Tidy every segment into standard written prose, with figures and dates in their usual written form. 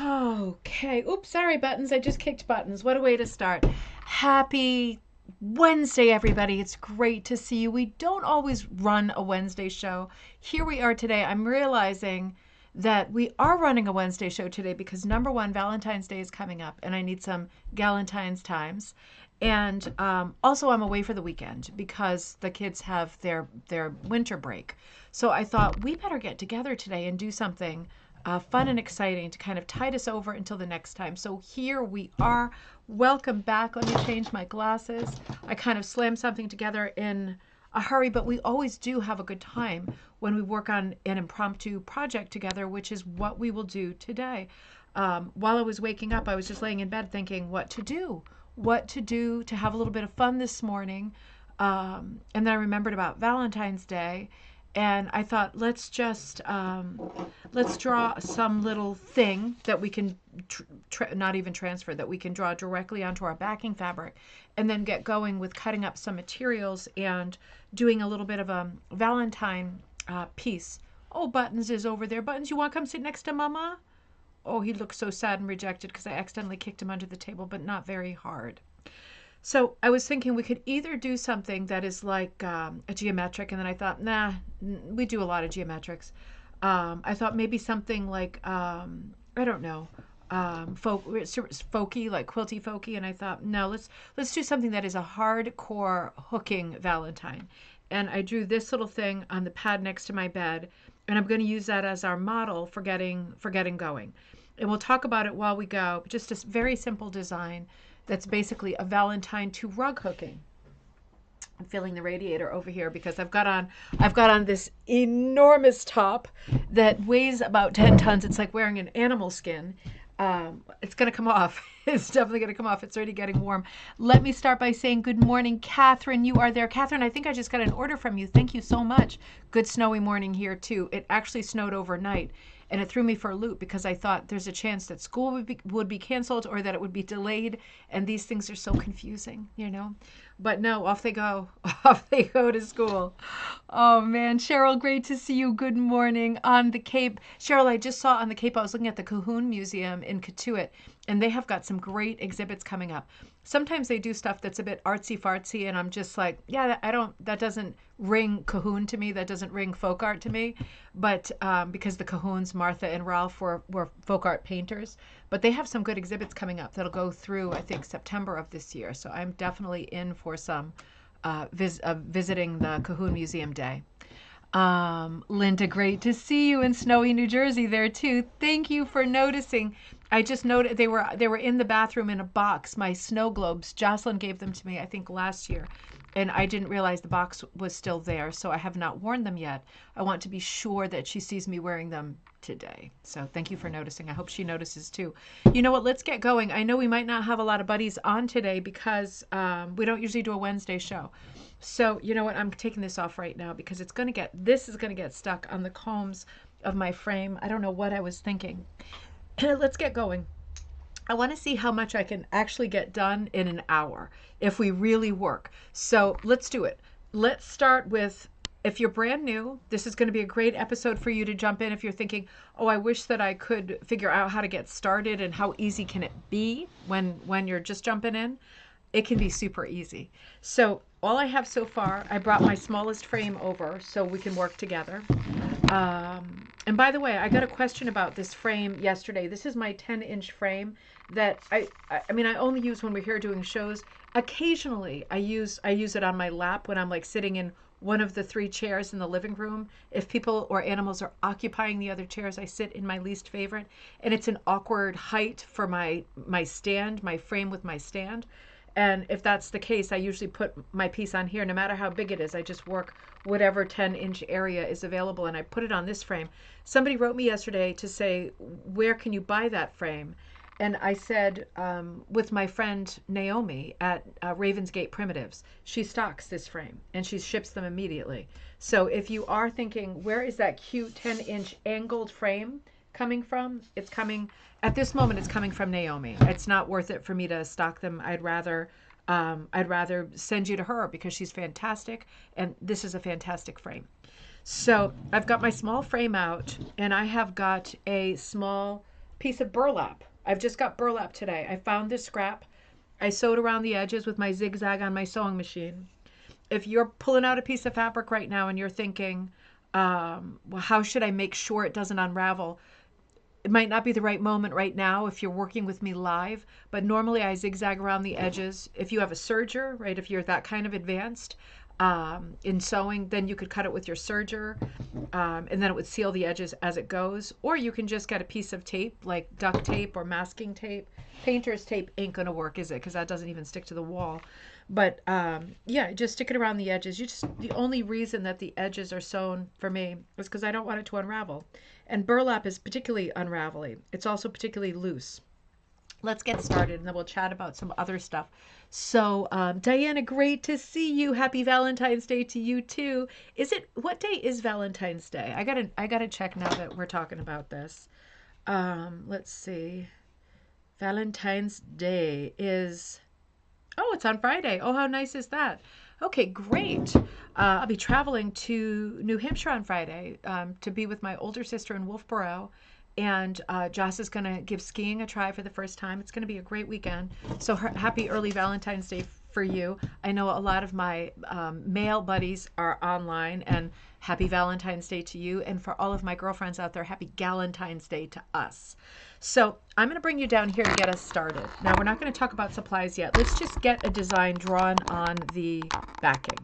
Okay. Oops, sorry, buttons. I just kicked buttons. What a way to start. Happy Wednesday, everybody. It's great to see you. We don't always run a Wednesday show. Here we are today. I'm realizing that we are running a Wednesday show today because number one, Valentine's Day is coming up, and I need some Galentine's times. And also, I'm away for the weekend because the kids have their winter break. So I thought we better get together today and do something fun and exciting to kind of tide us over until the next time. So here we are. Welcome back. Let me change my glasses. I kind of slammed something together in a hurry, but we always do have a good time when we work on an impromptu project together, which is what we will do today. While I was waking up, I was just laying in bed thinking what to do to have a little bit of fun this morning. And then I remembered about Valentine's Day, and I thought let's draw some little thing that we can not even transfer, that we can draw directly onto our backing fabric, and then get going with cutting up some materials and doing a little bit of a Valentine piece. Oh, Buttons is over there. Buttons, you want to come sit next to Mama? Oh, he looks so sad and rejected because I accidentally kicked him under the table, but not very hard. So I was thinking we could either do something that is like a geometric, and then I thought, nah, we do a lot of geometrics. I thought maybe something like, I don't know, folky, like quilty folky, and I thought, no, let's do something that is a hardcore hooking Valentine. And I drew this little thing on the pad next to my bed, and I'm going to use that as our model for getting going. And we'll talk about it while we go. Just a very simple design that's basically a Valentine to rug hooking. I'm feeling the radiator over here because I've got on this enormous top that weighs about 10 tons. It's like wearing an animal skin. It's going to come off. It's definitely going to come off. It's already getting warm. Let me start by saying good morning, Catherine. You are there. Catherine, I think I just got an order from you. Thank you so much. Good snowy morning here, too. It actually snowed overnight, and it threw me for a loop because I thought there's a chance that school would be canceled or that it would be delayed, and these things are so confusing, you know. But no, off they go. Off they go to school. Oh, man. Cheryl, great to see you. Good morning on the Cape. Cheryl, I just saw on the Cape, I was looking at the Cahoon Museum in Katuitt, and they have got some great exhibits coming up. Sometimes they do stuff that's a bit artsy-fartsy, and I'm just like, yeah, that doesn't ring Cahoon to me. That doesn't ring folk art to me. But because the Cahoons, Martha and Ralph, were folk art painters. But they have some good exhibits coming up that'll go through, I think, September of this year. So I'm definitely in for some visiting the Cahoon Museum Day. Linda, great to see you in snowy New Jersey there too. Thank you for noticing. I just noted they were in the bathroom in a box. My snow globes. Jocelyn gave them to me, I think, last year, and I didn't realize the box was still there, so I have not worn them yet. I want to be sure that she sees me wearing them today. So thank you for noticing. I hope she notices too. You know what? Let's get going. I know we might not have a lot of buddies on today because we don't usually do a Wednesday show. So you know what? I'm taking this off right now because this is going to get stuck on the combs of my frame. I don't know what I was thinking. Let's get going. I want to see how much I can actually get done in an hour if we really work. So let's do it. Let's start with, if you're brand new, this is going to be a great episode for you to jump in if you're thinking, oh, I wish that I could figure out how to get started and how easy can it be when you're just jumping in. It can be super easy. So all I have so far, I brought my smallest frame over so we can work together. And by the way, I got a question about this frame yesterday. This is my 10-inch frame that I mean, I only use when we're here doing shows. Occasionally, I use it on my lap when I'm like sitting in one of the 3 chairs in the living room. If people or animals are occupying the other chairs, I sit in my least favorite, and it's an awkward height for my stand, my frame with my stand. And if that's the case, I usually put my piece on here, no matter how big it is. I just work whatever 10-inch area is available, and I put it on this frame. Somebody wrote me yesterday to say, where can you buy that frame? And I said, with my friend Naomi at Ravensgate Primitives. She stocks this frame, and she ships them immediately. So if you are thinking, where is that cute 10-inch angled frame coming from? It's coming, at this moment, it's coming from Naomi. It's not worth it for me to stock them. I'd rather send you to her because she's fantastic, and this is a fantastic frame. So I've got my small frame out, and I have got a small piece of burlap. I've just got burlap today. I found this scrap. I sewed around the edges with my zigzag on my sewing machine. If you're pulling out a piece of fabric right now and you're thinking, well, how should I make sure it doesn't unravel? It might not be the right moment right now if you're working with me live, but normally I zigzag around the edges. If you have a serger, right, if you're that kind of advanced in sewing, then you could cut it with your serger, and then it would seal the edges as it goes. Or you can just get a piece of tape, like duct tape or masking tape. Painter's tape ain't gonna work, is it? Because that doesn't even stick to the wall. But yeah, just stick it around the edges. The only reason that the edges are sewn for me is because I don't want it to unravel. And burlap is particularly unraveling. It's also particularly loose. Let's get started and then we'll chat about some other stuff. So Diana, great to see you. Happy Valentine's Day to you too. What day is Valentine's Day? I gotta check now that we're talking about this. Let's see. Valentine's Day is, oh, it's on Friday. Oh, how nice is that? Okay, great. I'll be traveling to New Hampshire on Friday to be with my older sister in Wolfboro. And Joss is going to give skiing a try for the first time. It's going to be a great weekend. So happy early Valentine's Day for you. I know a lot of my male buddies are online, and happy Valentine's Day to you. And for all of my girlfriends out there, happy Galentine's Day to us. So I'm going to bring you down here to get us started. Now, we're not going to talk about supplies yet. Let's just get a design drawn on the backing.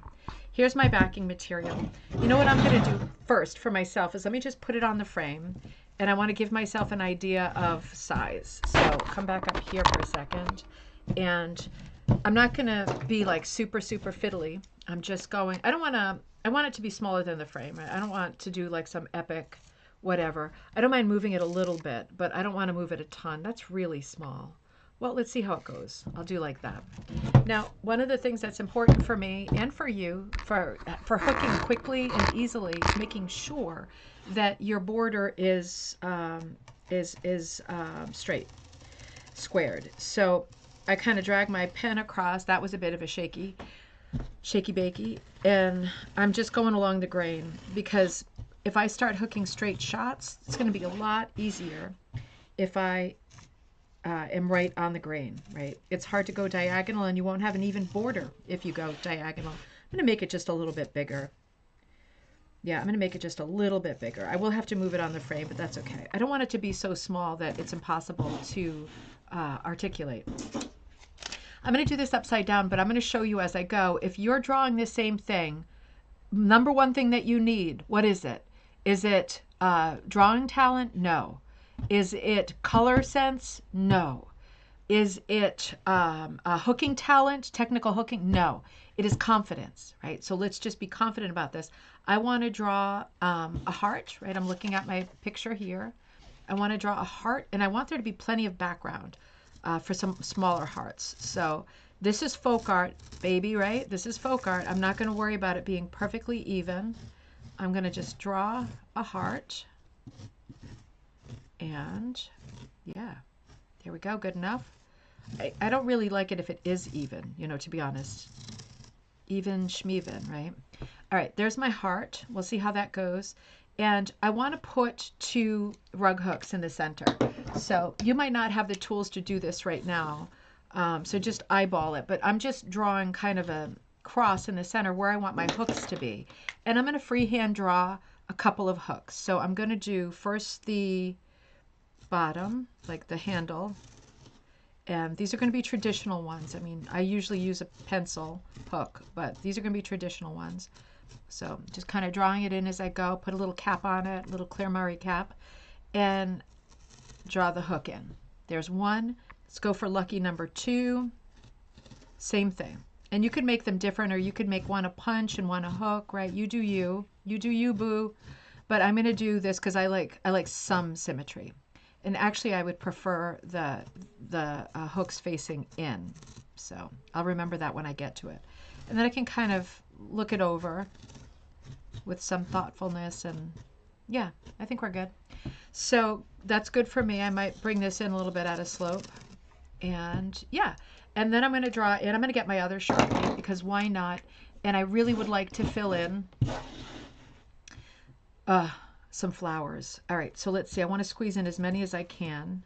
Here's my backing material. You know what I'm going to do first for myself is let me just put it on the frame. And I want to give myself an idea of size. So come back up here for a second. And I'm not going to be like super, super fiddly. I'm just going, I want it to be smaller than the frame. I don't want to do like some epic whatever. I don't mind moving it a little bit, but I don't want to move it a ton. That's really small. Well, let's see how it goes. I'll do like that. Now, one of the things that's important for me and for you, for hooking quickly and easily, is making sure that your border is straight, squared. So I kind of drag my pen across. That was a bit of a shaky bakey, and I'm just going along the grain, because if I start hooking straight shots, it's going to be a lot easier if I am right on the grain, right? It's hard to go diagonal, and you won't have an even border if you go diagonal. I'm going to make it just a little bit bigger. Yeah, I'm going to make it just a little bit bigger. I will have to move it on the frame, but that's okay. I don't want it to be so small that it's impossible to articulate. I'm going to do this upside down, but I'm going to show you as I go. If you're drawing the same thing, number one thing that you need, what is it? Is it drawing talent? No. Is it color sense? No. Is it hooking talent, technical hooking? No. It is confidence, right? So let's just be confident about this. I want to draw a heart, right? I'm looking at my picture here. I want to draw a heart, and I want there to be plenty of background for some smaller hearts. So this is folk art, baby, right? This is folk art. I'm not going to worry about it being perfectly even. I'm going to just draw a heart. And yeah, there we go. Good enough. I don't really like it if it is even, you know, to be honest. Even schmeven, right? All right, there's my heart. We'll see how that goes. And I want to put 2 rug hooks in the center. So you might not have the tools to do this right now. So just eyeball it. But I'm just drawing kind of a cross in the center where I want my hooks to be. And I'm going to freehand draw a couple of hooks. So I'm going to do first the bottom, like the handle. And these are going to be traditional ones. I mean, I usually use a pencil hook, but these are going to be traditional ones. So just kind of drawing it in as I go, put a little cap on it, a little Claire Murray cap, and draw the hook in. There's one. Let's go for lucky number 2. Same thing. And you could make them different, or you could make one a punch and one a hook, right? You do you. You do you, boo. But I'm going to do this because I like some symmetry. And actually, I would prefer the hooks facing in. So I'll remember that when I get to it. And then I can kind of look it over with some thoughtfulness. And yeah, I think we're good. So that's good for me. I might bring this in a little bit at a slope. And yeah, and then I'm going to draw in. I'm going to get my other Sharpie, because why not? And I really would like to fill in some flowers. All right, so let's see. I want to squeeze in as many as I can.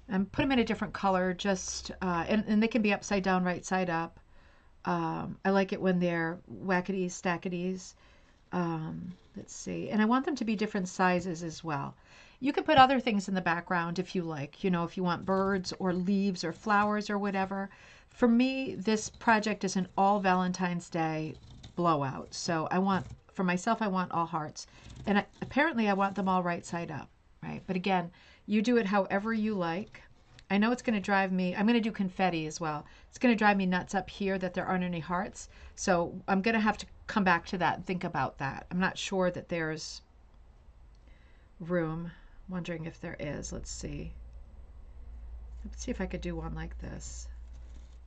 And put them in a different color, just and they can be upside down, right side up. I like it when they're wackaties, stackaties. Let's see. And I want them to be different sizes as well. You can put other things in the background if you like, you know, if you want birds or leaves or flowers or whatever. For me, this project is an all Valentine's Day blowout. So I want, for myself, I want all hearts. And apparently I want them all right side up, right? But again, you do it however you like. I know it's going to drive me, I'm going to do confetti as well. It's going to drive me nuts up here that there aren't any hearts. So I'm going to have to come back to that and think about that. I'm not sure that there's room. I'm wondering if there is. Let's see. Let's see if I could do one like this.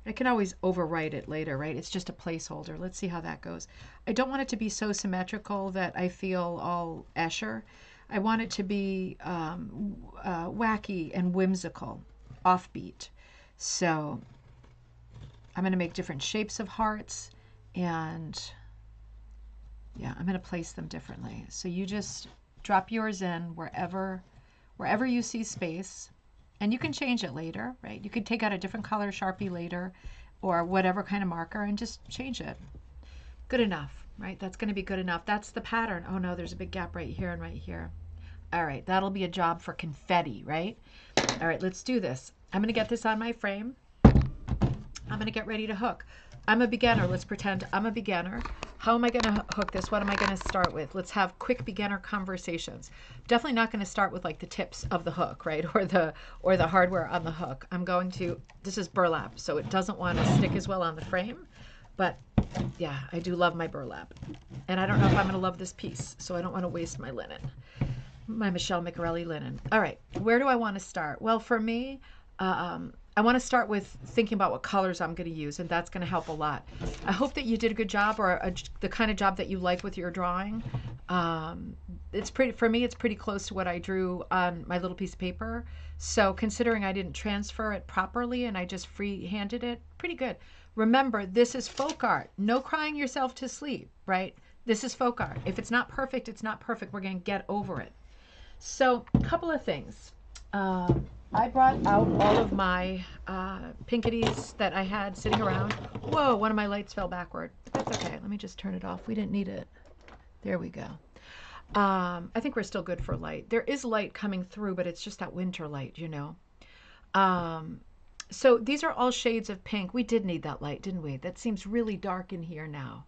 I can always overwrite it later, right? It's just a placeholder. Let's see how that goes. I don't want it to be so symmetrical that I feel all Escher. I want it to be wacky and whimsical, offbeat. So I'm going to make different shapes of hearts, and yeah, I'm going to place them differently. So you just drop yours in wherever you see space, and you can change it later, right? You could take out a different color Sharpie later or whatever kind of marker and just change it. Good enough, right? That's going to be good enough. That's the pattern. Oh no, there's a big gap right here and right here. All right, that'll be a job for confetti, right? All right, let's do this. I'm going to get this on my frame. I'm going to get ready to hook. I'm a beginner. Let's pretend I'm a beginner. How am I going to hook this? What am I going to start with? Let's have quick beginner conversations. Definitely not going to start with like the tips of the hook, right? Or the hardware on the hook. I'm going to, this is burlap, so it doesn't want to stick as well on the frame. But yeah, I do love my burlap. And I don't know if I'm going to love this piece, so I don't want to waste my linen. My Michelle Miccarelli linen. All right, where do I want to start? Well, for me, I want to start with thinking about what colors I'm going to use, and that's going to help a lot. I hope that you did a good job, or the kind of job that you like with your drawing. It's pretty, for me, it's pretty close to what I drew on my little piece of paper. So considering I didn't transfer it properly and I just free-handed it, pretty good. Remember, this is folk art. No crying yourself to sleep, right? This is folk art. If it's not perfect, it's not perfect. We're going to get over it. So a couple of things. I brought out all of my pinkities that I had sitting around. Whoa, one of my lights fell backward. That's okay. Let me just turn it off. We didn't need it. There we go. I think we're still good for light. There is light coming through, but it's just that winter light, you know. So these are all shades of pink. We did need that light, didn't we? That seems really dark in here now.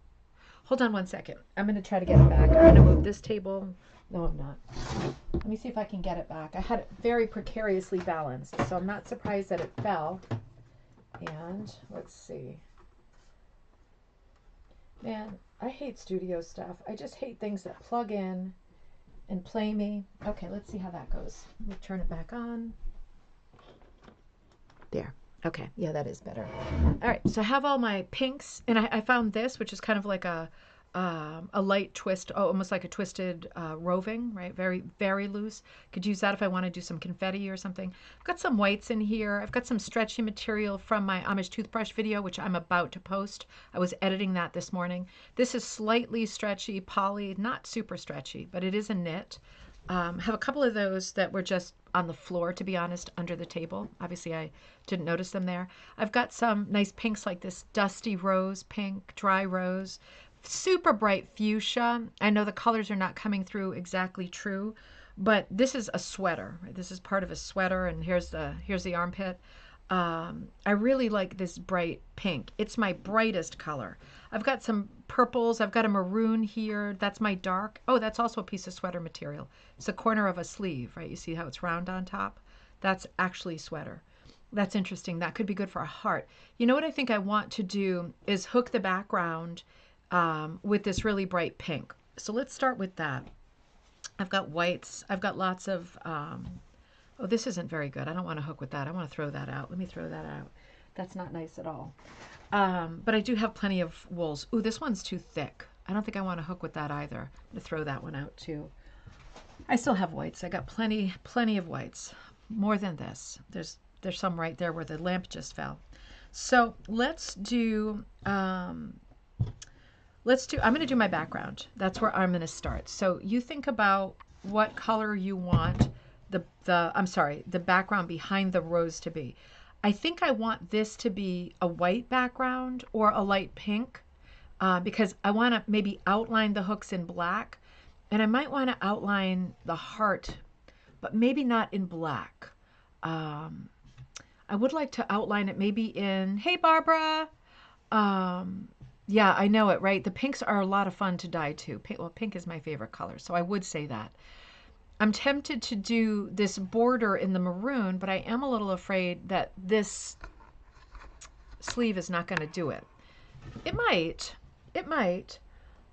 Hold on one second. I'm going to try to get it back. I'm going to move this table. No, I'm not. Let me see if I can get it back. I had it very precariously balanced, so I'm not surprised that it fell. And let's see. Man, I hate studio stuff. I just hate things that plug in and play me. Okay, let's see how that goes. Let me turn it back on. There. Okay, yeah, that is better. All right, so I have all my pinks, and I found this, which is kind of like a light twist, almost like a twisted roving, right? Very, very loose. Could use that if I want to do some confetti or something. I've got some whites in here. I've got some stretchy material from my Amish toothbrush video, which I'm about to post. I was editing that this morning. This is slightly stretchy poly, not super stretchy, but it is a knit. Have a couple of those that were just on the floor, to be honest, under the table. Obviously, I didn't notice them there. I've got some nice pinks like this dusty rose pink, dry rose, super bright fuchsia. I know the colors are not coming through exactly true, but this is a sweater. Right? This is part of a sweater, and here's the armpit. I really like this bright pink. It's my brightest color. I've got some purples. I've got a maroon here. That's my dark. Oh, that's also a piece of sweater material. It's the corner of a sleeve, right? You see how it's round on top? That's actually sweater. That's interesting. That could be good for a heart. You know what I think I want to do is hook the background with this really bright pink. So let's start with that. I've got whites. I've got lots of, oh, this isn't very good. I don't want to hook with that. I want to throw that out. Let me throw that out. That's not nice at all. But I do have plenty of wools. Ooh, this one's too thick. I don't think I want to hook with that either. I'm going to throw that one out too. I still have whites. I got plenty of whites. More than this. There's some right there where the lamp just fell. So let's do, I'm going to do my background. That's where I'm going to start. So you think about what color you want I'm sorry, the background behind the rose to be. I think I want this to be a white background or a light pink, because I want to maybe outline the hooks in black, and I might want to outline the heart, but maybe not in black. Um, I would like to outline it maybe in, hey, Barbara. Um, yeah, I know it, right? The pinks are a lot of fun to dye too. Pink is my favorite color, so I would say that. I'm tempted to do this border in the maroon, but I am a little afraid that this sleeve is not going to do it. It might. It might.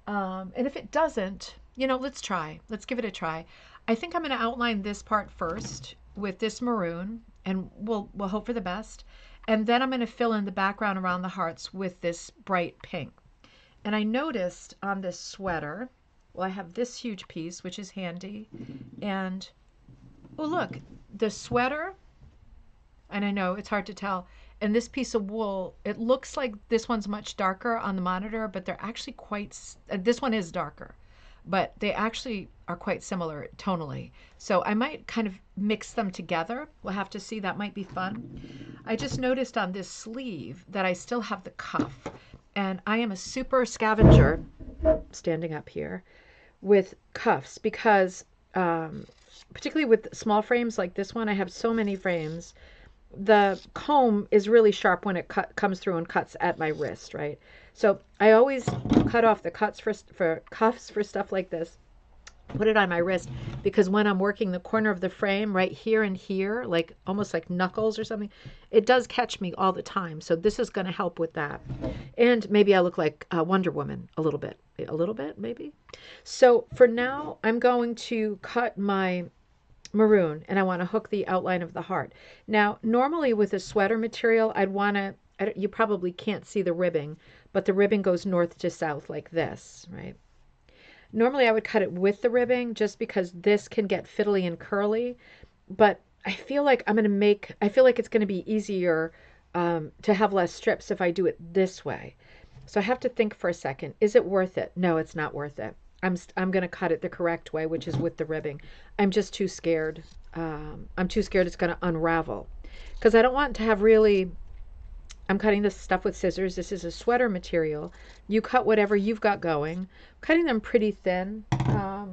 And if it doesn't, let's try. Let's give it a try. I think I'm going to outline this part first with this maroon, and we'll hope for the best. And then I'm going to fill in the background around the hearts with this bright pink. And I noticed on this sweater, well, I have this huge piece, which is handy. And, oh, look, the sweater, and I know it's hard to tell, and this piece of wool, it looks like this one's much darker on the monitor, but they're actually this one is darker, but they actually are quite similar tonally. So I might kind of mix them together. We'll have to see. That might be fun. I just noticed on this sleeve that I still have the cuff, and I am a super scavenger, standing up here, with cuffs because particularly with small frames like this one, I have so many frames. The comb is really sharp when it comes through and cuts at my wrist, right? So I always cut off the cuts for cuffs for stuff like this, put it on my wrist, because when I'm working the corner of the frame right here and here, like almost like knuckles or something, it does catch me all the time. So this is going to help with that. And maybe I look like Wonder Woman a little bit maybe. So for now, I'm going to cut my maroon, and I want to hook the outline of the heart. Now, normally with a sweater material, you probably can't see the ribbing, but the ribbing goes north to south like this, right? Normally I would cut it with the ribbing just because this can get fiddly and curly, but I feel like it's going to be easier to have less strips if I do it this way. So I have to think for a second. Is it worth it? No, it's not worth it. I'm going to cut it the correct way, which is with the ribbing. I'm just too scared. I'm too scared it's going to unravel, because I don't want to have really. I'm cutting this stuff with scissors. This is a sweater material. You cut whatever you've got going. I'm cutting them pretty thin. My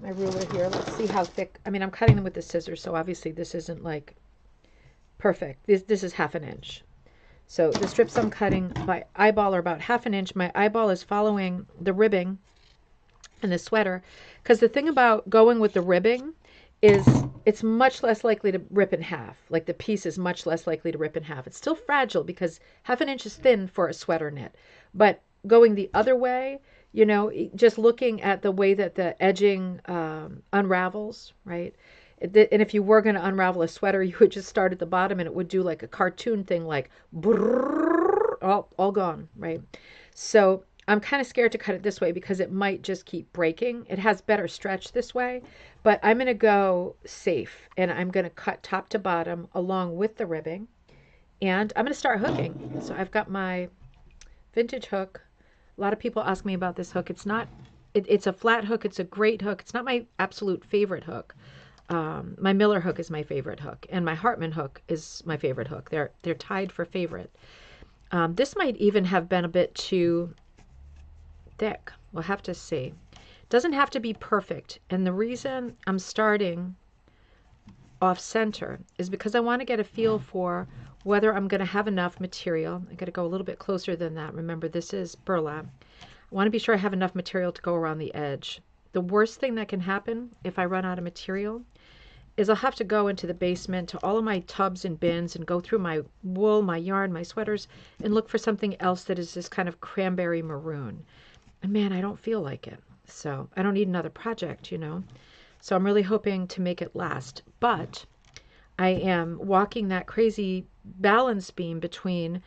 ruler here. Let's see how thick. I mean, I'm cutting them with the scissors, so obviously this isn't like perfect. This is 1/2 inch. So the strips I'm cutting by eyeball are about 1/2 inch. My eyeball is following the ribbing in the sweater, because the thing about going with the ribbing is it's much less likely to rip in half. Like the piece is much less likely to rip in half. It's still fragile because 1/2 inch is thin for a sweater knit. But going the other way, just looking at the way that the edging unravels, right? And if you were going to unravel a sweater, you would just start at the bottom and it would do like a cartoon thing, like brrr, all gone, right? So I'm kind of scared to cut it this way because it might just keep breaking. It has better stretch this way, but I'm going to go safe, and I'm going to cut top to bottom along with the ribbing, and I'm going to start hooking. So I've got my vintage hook. A lot of people ask me about this hook. It's a flat hook. It's a great hook. It's not my absolute favorite hook. My Miller hook is my favorite hook, and my Hartman hook is my favorite hook. They're tied for favorite. This might even have been a bit too thick. We'll have to see. Doesn't have to be perfect, and the reason I'm starting off center is because I want to get a feel for whether I'm going to have enough material. I got to go a little bit closer than that. Remember, this is burlap. I want to be sure I have enough material to go around the edge. The worst thing that can happen if I run out of material is I'll have to go into the basement to all of my tubs and bins and go through my wool, my yarn, my sweaters, and look for something else that is this kind of cranberry maroon. And man, I don't feel like it. So I don't need another project, So I'm really hoping to make it last. But I am walking that crazy balance beam between,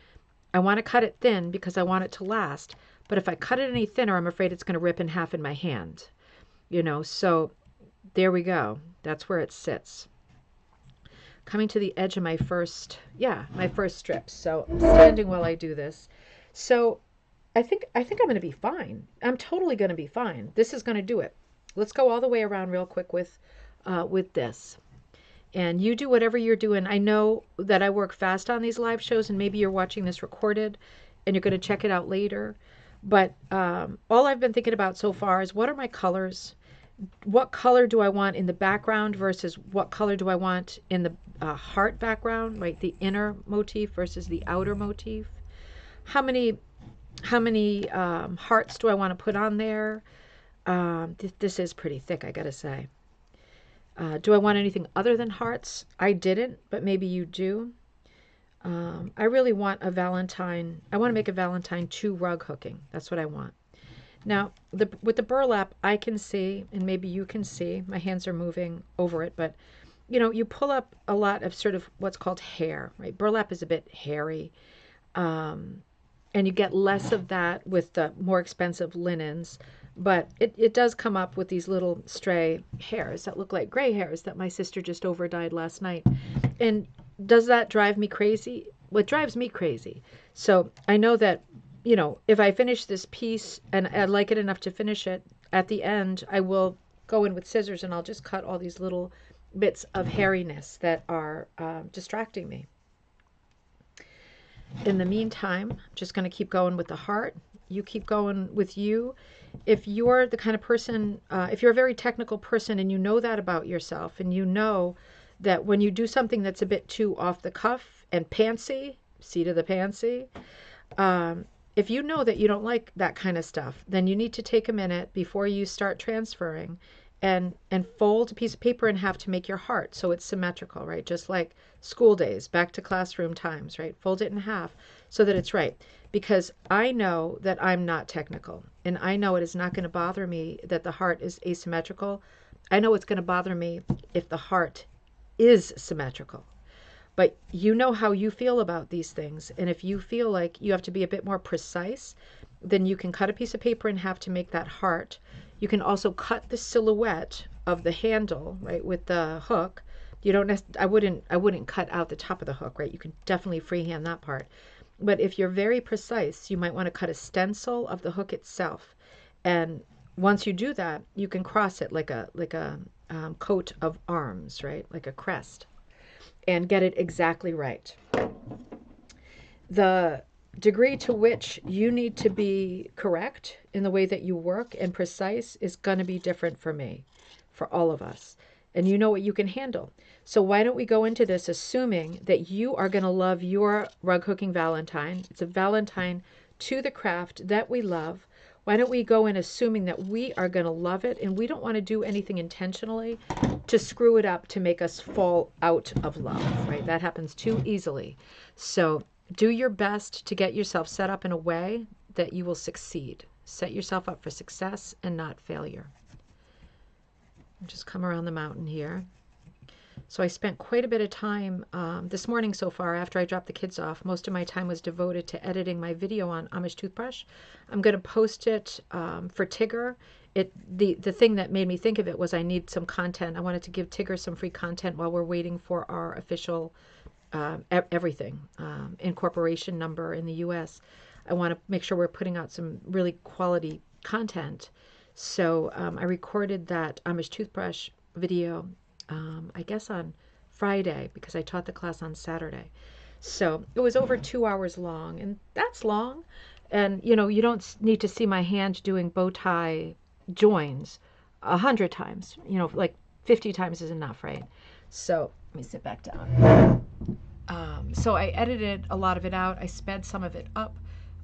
I want to cut it thin because I want it to last. But if I cut it any thinner, I'm afraid it's going to rip in half in my hand. So there we go. That's where it sits. Coming to the edge of my first strips. So I'm standing while I do this. So I think I'm going to be fine. I'm totally going to be fine. This is going to do it. Let's go all the way around real quick with this. And you do whatever you're doing. I know that I work fast on these live shows, and maybe you're watching this recorded and you're going to check it out later. But all I've been thinking about so far is, what are my colors? What color do I want in the background versus what color do I want in the heart background, right? The inner motif versus the outer motif. How many hearts do I want to put on there? This is pretty thick, I gotta say. Do I want anything other than hearts? I didn't, but maybe you do. I really want a Valentine. I want to make a Valentine 2 rug hooking. That's what I want. Now, with the burlap, I can see, and maybe you can see, my hands are moving over it, but you pull up a lot of sort of what's called hair, right? Burlap is a bit hairy. And you get less of that with the more expensive linens. But it does come up with these little stray hairs that look like gray hairs that my sister just over dyed last night. And does that drive me crazy? Well, it drives me crazy. So I know that, if I finish this piece and I like it enough to finish it, at the end, I will go in with scissors and I'll just cut all these little bits of hairiness that are distracting me. In the meantime, I'm just going to keep going with the heart. You keep going with you. If you're the kind of person, if you're a very technical person and you know that about yourself, and you know that when you do something that's a bit too off the cuff and pantsy, seat of the pantsy, if you know that you don't like that kind of stuff, then you need to take a minute before you start transferring and fold a piece of paper in half to make your heart so it's symmetrical, right? Just like school days, back to classroom times, right? Fold it in half so that it's right. Because I know that I'm not technical, and I know it is not going to bother me that the heart is asymmetrical. I know it's going to bother me if the heart is symmetrical. But you know how you feel about these things, and if you feel like you have to be a bit more precise, then you can cut a piece of paper in half to make that heart. You can also cut the silhouette of the handle, right, with the hook. You don't I wouldn't cut out the top of the hook, right? You can definitely freehand that part. But if you're very precise, you might want to cut a stencil of the hook itself. And once you do that, you can cross it like a coat of arms, right? Like a crest, and get it exactly right. The degree to which you need to be correct in the way that you work and precise is going to be different for me, for all of us. And you know what you can handle. So why don't we go into this assuming that you are going to love your rug hooking Valentine. It's a Valentine to the craft that we love. Why don't we go in assuming that we are going to love it, and we don't want to do anything intentionally to screw it up to make us fall out of love, right? That happens too easily. So do your best to get yourself set up in a way that you will succeed. Set yourself up for success and not failure. Just come around the mountain here. So I spent quite a bit of time this morning so far after I dropped the kids off. Most of my time was devoted to editing my video on Amish toothbrush. I'm going to post it for Tigger. The thing that made me think of it was I need some content. I wanted to give Tigger some free content while we're waiting for our official everything incorporation number in the U.S. I want to make sure we're putting out some really quality content. So I recorded that Amish toothbrush video, I guess on Friday, because I taught the class on Saturday. So it was over 2 hours long, and that's long. And, you don't need to see my hand doing bow tie joins 100 times. Like 50 times is enough, right? So let me sit back down. So I edited a lot of it out. I sped some of it up.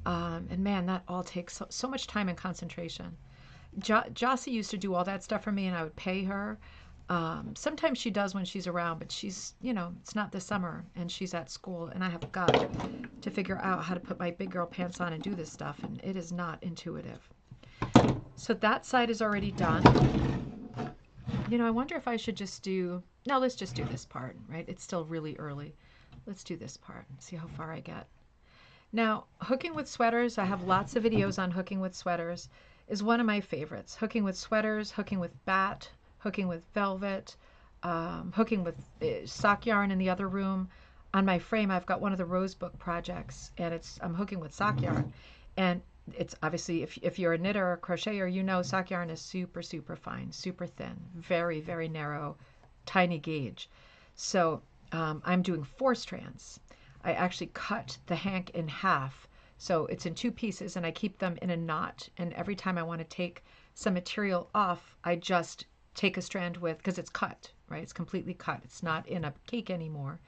And man, that all takes so much time and concentration. Jossie used to do all that stuff for me, and I would pay her. Sometimes she does when she's around, but she's, it's not this summer, and she's at school, and I have got to figure out how to put my big girl pants on and do this stuff, and it is not intuitive. So that side is already done. I wonder if I should just do, no, let's just do this part, right? It's still really early. Let's do this part and see how far I get. Now, hooking with sweaters, I have lots of videos on hooking with sweaters, is one of my favorites. Hooking with sweaters, hooking with bat, hooking with velvet, hooking with sock yarn in the other room. On my frame, I've got one of the Rosebook projects, and I'm hooking with sock yarn. And it's obviously, if you're a knitter or crocheter, you know sock yarn is super, super fine, super thin, very, very narrow, tiny gauge. So I'm doing 4 strands. I actually cut the hank in half. So it's in 2 pieces and I keep them in a knot. And every time I want to take some material off, I just take a strand with, because it's cut, right? It's completely cut. It's not in a cake anymore.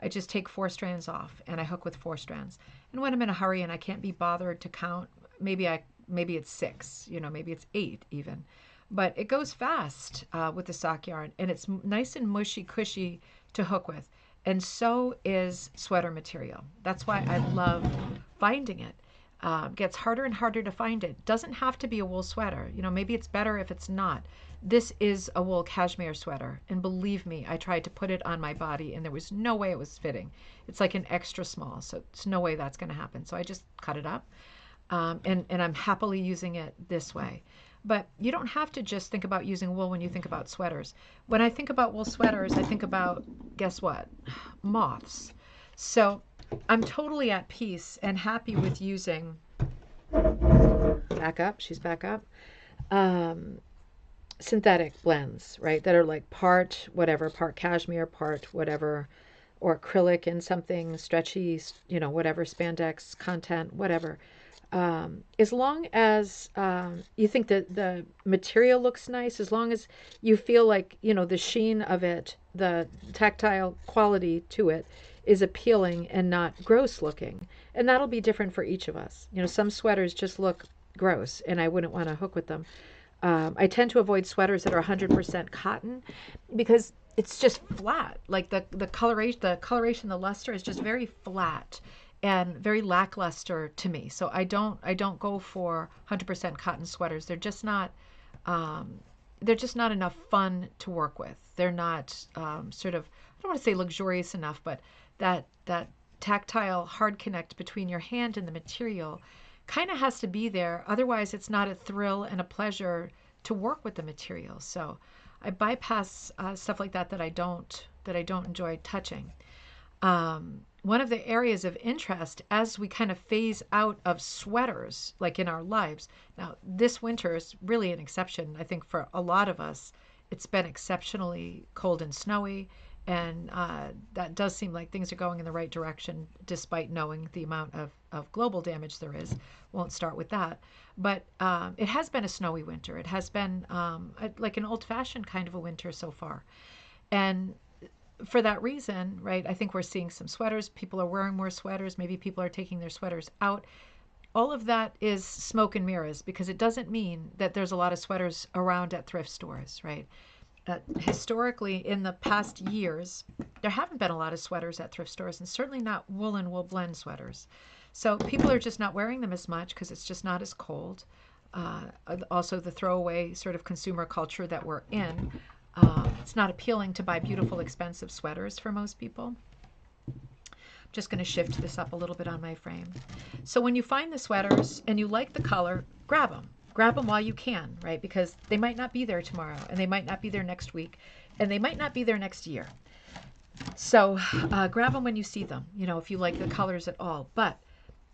I just take 4 strands off and I hook with 4 strands. And when I'm in a hurry and I can't be bothered to count, maybe it's 6, maybe it's 8 even. But it goes fast with the sock yarn, and it's nice and mushy, cushy to hook with. And so is sweater material. That's why I love finding it. Gets harder and harder to find it. Doesn't have to be a wool sweater. Maybe it's better if it's not. This is a wool cashmere sweater, and believe me, I tried to put it on my body and there was no way it was fitting. It's like an extra small, so there's no way that's going to happen. So I just cut it up, and I'm happily using it this way. But you don't have to just think about using wool when you think about sweaters. When I think about wool sweaters, I think about, guess what? Moths. So I'm totally at peace and happy with using, back up, she's back up, synthetic blends, right? That are like part whatever, part cashmere, part whatever, or acrylic and something stretchy, whatever, spandex content, whatever. As long as you think that the material looks nice, as long as you feel like, the sheen of it, the tactile quality to it is appealing and not gross looking. And that'll be different for each of us. Some sweaters just look gross and I wouldn't want to hook with them. I tend to avoid sweaters that are 100% cotton because it's just flat. Like the coloration, the luster is just very flat and very lackluster to me. So I don't go for 100% cotton sweaters. They're just not enough fun to work with. They're not sort of, I don't want to say luxurious enough, but that tactile hard connect between your hand and the material kind of has to be there. Otherwise, it's not a thrill and a pleasure to work with the material. So I bypass stuff like that I don't enjoy touching. One of the areas of interest as we kind of phase out of sweaters, like in our lives. Now, this winter is really an exception. I think for a lot of us, it's been exceptionally cold and snowy. And that does seem like things are going in the right direction, despite knowing the amount of global damage there is. Won't start with that. But it has been a snowy winter. It has been like an old-fashioned kind of a winter so far. And for that reason, right, I think we're seeing some sweaters. People are wearing more sweaters. Maybe people are taking their sweaters out. All of that is smoke and mirrors, because it doesn't mean that there's a lot of sweaters around at thrift stores, right? Historically, in the past years, there haven't been a lot of sweaters at thrift stores, and certainly not wool and wool blend sweaters. So people are just not wearing them as much because it's just not as cold. Also, the throwaway sort of consumer culture that we're in, it's not appealing to buy beautiful, expensive sweaters for most people. I'm just going to shift this up a little bit on my frame. So when you find the sweaters and you like the color, grab them. Grab them while you can, right? Because they might not be there tomorrow, and they might not be there next week, and they might not be there next year. So grab them when you see them, if you like the colors at all. But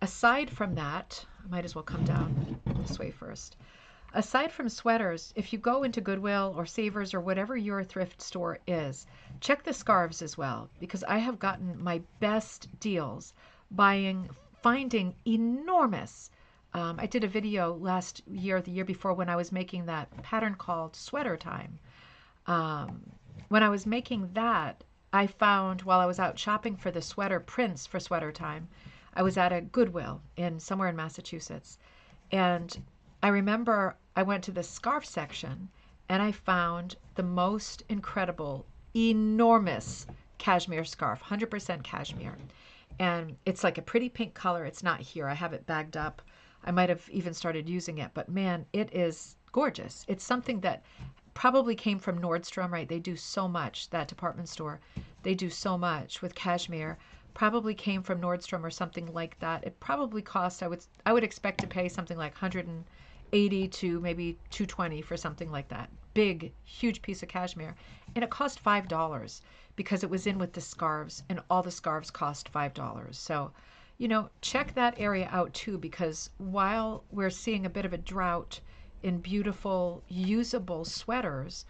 aside from that, I might as well come down this way first. Aside from sweaters, if you go into Goodwill or Savers or whatever your thrift store is, check the scarves as well, because I have gotten my best deals finding enormous. I did a video last year, the year before, when I was making that pattern called Sweater Time. When I was making that, I found, while I was out shopping for the sweater prints for Sweater Time, I was at a Goodwill somewhere in Massachusetts. And I remember I went to the scarf section and I found the most incredible, enormous cashmere scarf, 100% cashmere. And it's like a pretty pink color. It's not here. I have it bagged up. I might have even started using it, but man, it is gorgeous. It's something that probably came from Nordstrom, right? They do so much, that department store. They do so much with cashmere. Probably came from Nordstrom or something like that. It probably cost, I would expect to pay something like $180 to maybe $220 for something like that. Big, huge piece of cashmere. And it cost $5 because it was in with the scarves, and all the scarves cost $5. So check that area out too, because while we're seeing a bit of a drought in beautiful, usable sweaters,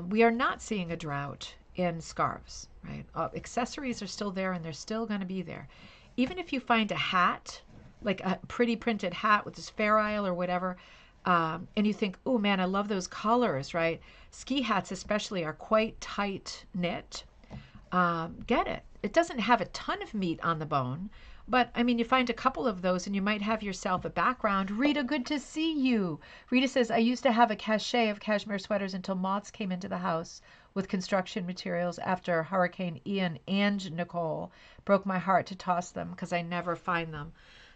we are not seeing a drought in scarves, right? Accessories are still there and they're still going to be there. Even if you find a hat, like a pretty printed hat with this Fair Isle or whatever, and you think, oh man, I love those colors, right? Ski hats especially are quite tight knit. Get it. It doesn't have a ton of meat on the bone, but I mean, you find a couple of those and you might have yourself a background. Rita, good to see you. Rita says, I used to have a cachet of cashmere sweaters until moths came into the house with construction materials after Hurricane Ian, and Nicole broke my heart to toss them because I never find them.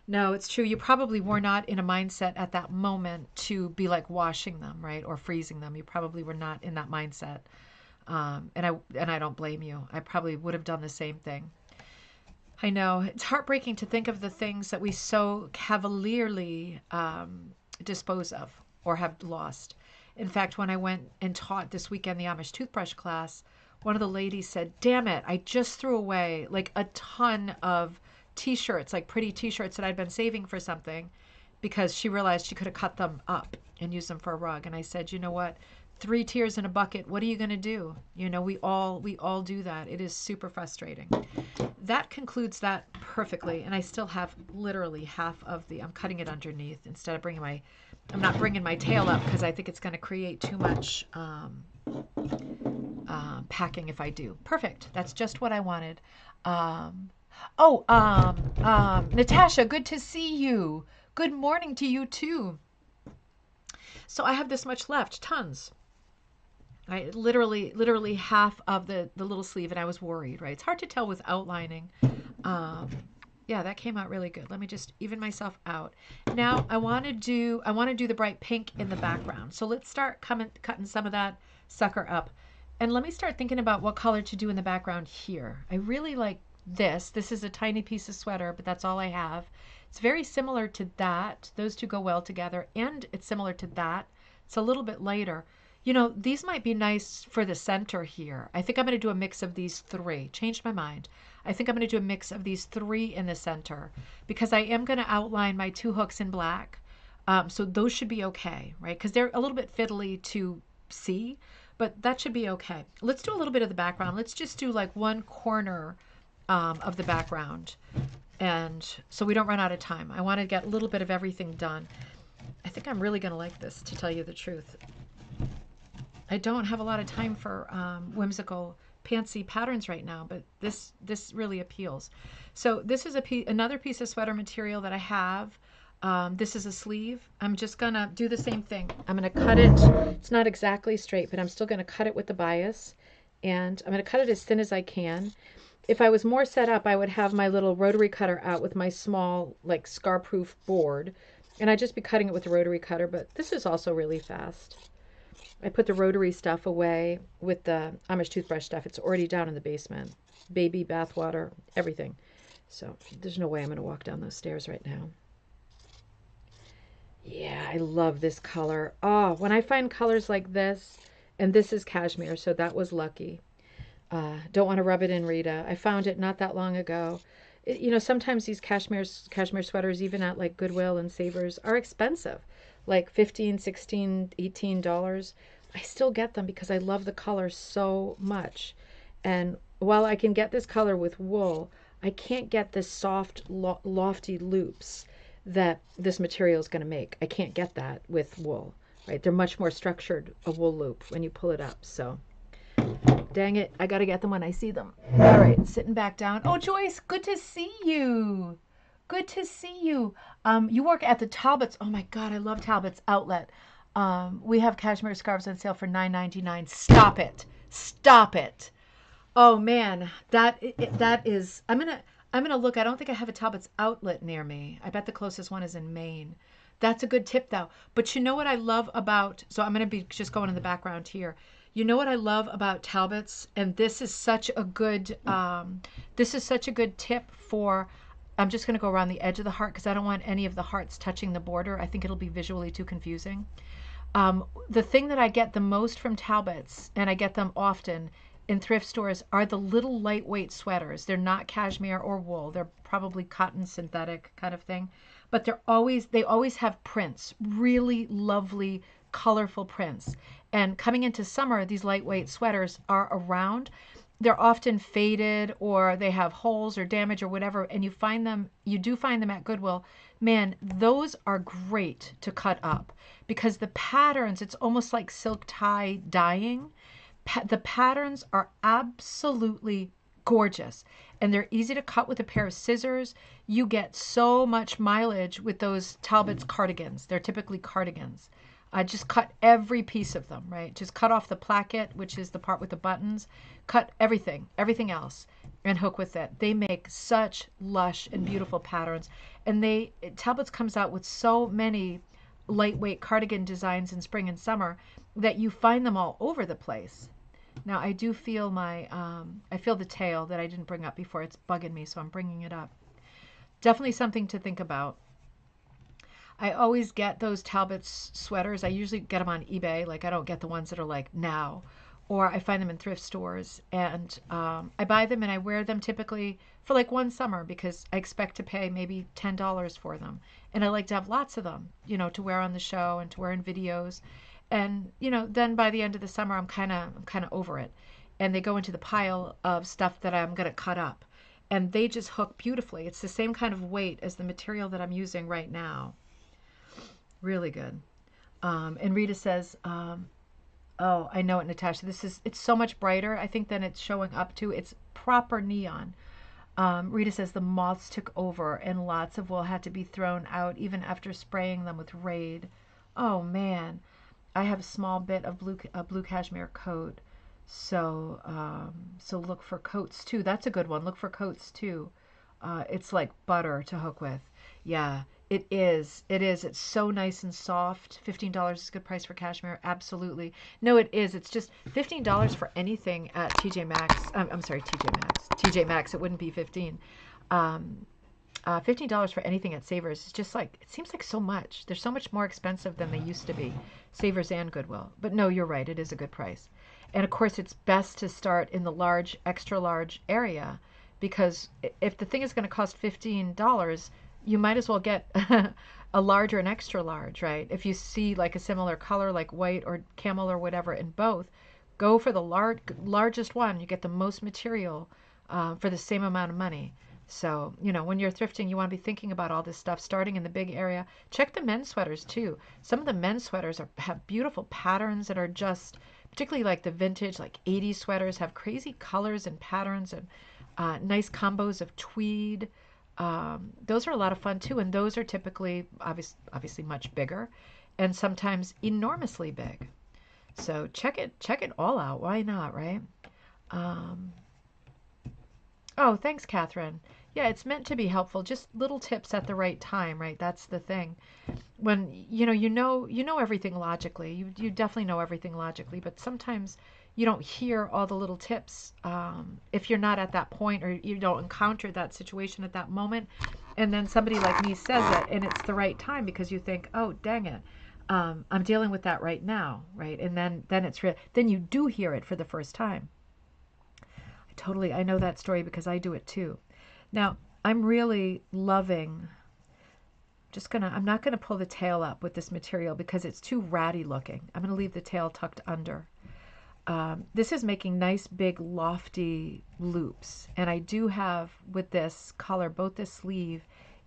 No, it's true. You probably were not in a mindset at that moment to be like washing them, right? Or freezing them. You probably were not in that mindset. And I don't blame you. I probably would have done the same thing. I know it's heartbreaking to think of the things that we so cavalierly dispose of or have lost. In fact, when I went and taught this weekend the Amish toothbrush class, one of the ladies said, damn it, I just threw away like a ton of t-shirts, like pretty t-shirts that I'd been saving for something, because she realized she could have cut them up and used them for a rug. And I said, you know what? 3 tears in a bucket. What are you going to do? We all do that. It is super frustrating. That concludes that perfectly. And I still have literally half of I'm cutting it underneath instead of I'm not bringing my tail up because I think it's going to create too much packing if I do. Perfect. That's just what I wanted. Natasha, good to see you. Good morning to you too. So I have this much left, tons. Right, literally half of the little sleeve, and I was worried, right? It's hard to tell with outlining. Yeah, that came out really good. Let me just even myself out. Now I want to do the bright pink in the background. So let's start cutting some of that sucker up, and let me start thinking about what color to do in the background here. I really like this. This is a tiny piece of sweater, but that's all I have. It's very similar to that. Those two go well together, and it's similar to that. It's a little bit lighter. These might be nice for the center here. I think I'm going to do a mix of these 3. Changed my mind. I think I'm going to do a mix of these 3 in the center because I am going to outline my 2 hooks in black. So those should be okay, right? Because they're a little bit fiddly to see, but that should be okay. Let's do a little bit of the background. Let's just do like one corner of the background. And so we don't run out of time. I want to get a little bit of everything done. I think I'm really going to like this, to tell you the truth. I don't have a lot of time for whimsical, pantsy patterns right now, but this really appeals. So this is another piece of sweater material that I have. This is a sleeve. I'm just going to do the same thing. I'm going to cut it. It's not exactly straight, but I'm still going to cut it with the bias. And I'm going to cut it as thin as I can. If I was more set up, I would have my little rotary cutter out with my small, like, scar-proof board. And I'd just be cutting it with the rotary cutter, but this is also really fast. I put the rotary stuff away with the Amish toothbrush stuff. It's already down in the basement. Baby, bathwater, everything. So there's no way I'm going to walk down those stairs right now. Yeah, I love this color. Oh, when I find colors like this, and this is cashmere, so that was lucky. Don't want to rub it in, Rita. I found it not that long ago. Sometimes these cashmere sweaters, even at like Goodwill and Savers, are expensive. Like $15, $16, $18. I still get them because I love the color so much. And while I can get this color with wool, I can't get this soft, lofty loops that this material is going to make. I can't get that with wool, right? They're much more structured, a wool loop, when you pull it up. So, dang it, I got to get them when I see them. All right, sitting back down. Oh, Joyce, good to see you. Good to see you. You work at the Talbots. Oh my God, I love Talbots Outlet. We have cashmere scarves on sale for $9.99. Stop it. Stop it. Oh man, that is. I'm gonna look. I don't think I have a Talbots Outlet near me. I bet the closest one is in Maine. That's a good tip though. But you know what I love about? So I'm gonna be just going in the background here. You know what I love about Talbots, and this is such a good. This is such a good tip for. I'm just going to go around the edge of the heart because I don't want any of the hearts touching the border. I think it'll be visually too confusing. The thing that I get the most from Talbots, and I get them often, in thrift stores are the little lightweight sweaters. They're not cashmere or wool. They're probably cotton synthetic kind of thing. But they always have prints, really lovely, colorful prints. And coming into summer, these lightweight sweaters are around. They're often faded or they have holes or damage or whatever, and you do find them at Goodwill. Man, those are great to cut up because the patterns, it's almost like silk tie dyeing. The patterns are absolutely gorgeous and they're easy to cut with a pair of scissors. You get so much mileage with those Talbot's cardigans. They're typically cardigans. I just cut every piece of them, right? Just cut off the placket, which is the part with the buttons, cut everything else, and hook with it. They make such lush and beautiful patterns. And Talbot's comes out with so many lightweight cardigan designs in spring and summer that you find them all over the place. Now I do feel I feel the tail that I didn't bring up before. It's bugging me, so I'm bringing it up. Definitely something to think about. I always get those Talbot's sweaters. I usually get them on eBay. Like I don't get the ones that are like now, or I find them in thrift stores, and I buy them and I wear them typically for like one summer because I expect to pay maybe $10 for them, and I like to have lots of them, to wear on the show and to wear in videos, and then by the end of the summer I'm kind of over it, and they go into the pile of stuff that I'm gonna cut up, and they just hook beautifully. It's the same kind of weight as the material that I'm using right now. Really good. And Rita says, oh, I know it, Natasha. It's so much brighter, I think, than it's showing up to. It's proper neon. Rita says the moths took over and lots of wool had to be thrown out even after spraying them with Raid. Oh, man. I have a small bit of blue cashmere coat. So look for coats, too. That's a good one. Look for coats, too. It's like butter to hook with. Yeah. It is. It's so nice and soft. $15 is a good price for cashmere. Absolutely. No, it is. It's just $15 for anything at TJ Maxx. I'm sorry, TJ Maxx. TJ Maxx, it wouldn't be 15. $15 for anything at Savers. It's just like, it seems like so much. They're so much more expensive than they used to be. Savers and Goodwill. But no, you're right. It is a good price. And of course, it's best to start in the large, extra large area because if the thing is going to cost $15, you might as well get a large or an extra large, right? If you see like a similar color like white or camel or whatever in both, go for the largest one. You get the most material for the same amount of money. So, when you're thrifting, you want to be thinking about all this stuff, starting in the big area. Check the men's sweaters too. Some of the men's sweaters have beautiful patterns that are just, particularly like the vintage, like 80s sweaters, have crazy colors and patterns and nice combos of tweed. Those are a lot of fun too, and those are typically obviously much bigger and sometimes enormously big. So check it all out. Why not, right? Oh, thanks, Catherine. Yeah, it's meant to be helpful. Just little tips at the right time, right? That's the thing. When you know everything logically. You definitely know everything logically, but sometimes you don't hear all the little tips if you're not at that point or you don't encounter that situation at that moment. And then somebody like me says it, and it's the right time because you think, oh, dang it, I'm dealing with that right now, right? And then it's real. Then you do hear it for the first time. I know that story because I do it too. Now, I'm really loving, I'm not gonna pull the tail up with this material because it's too ratty looking. I'm gonna leave the tail tucked under. This is making nice big lofty loops, and I do have with this color both the sleeve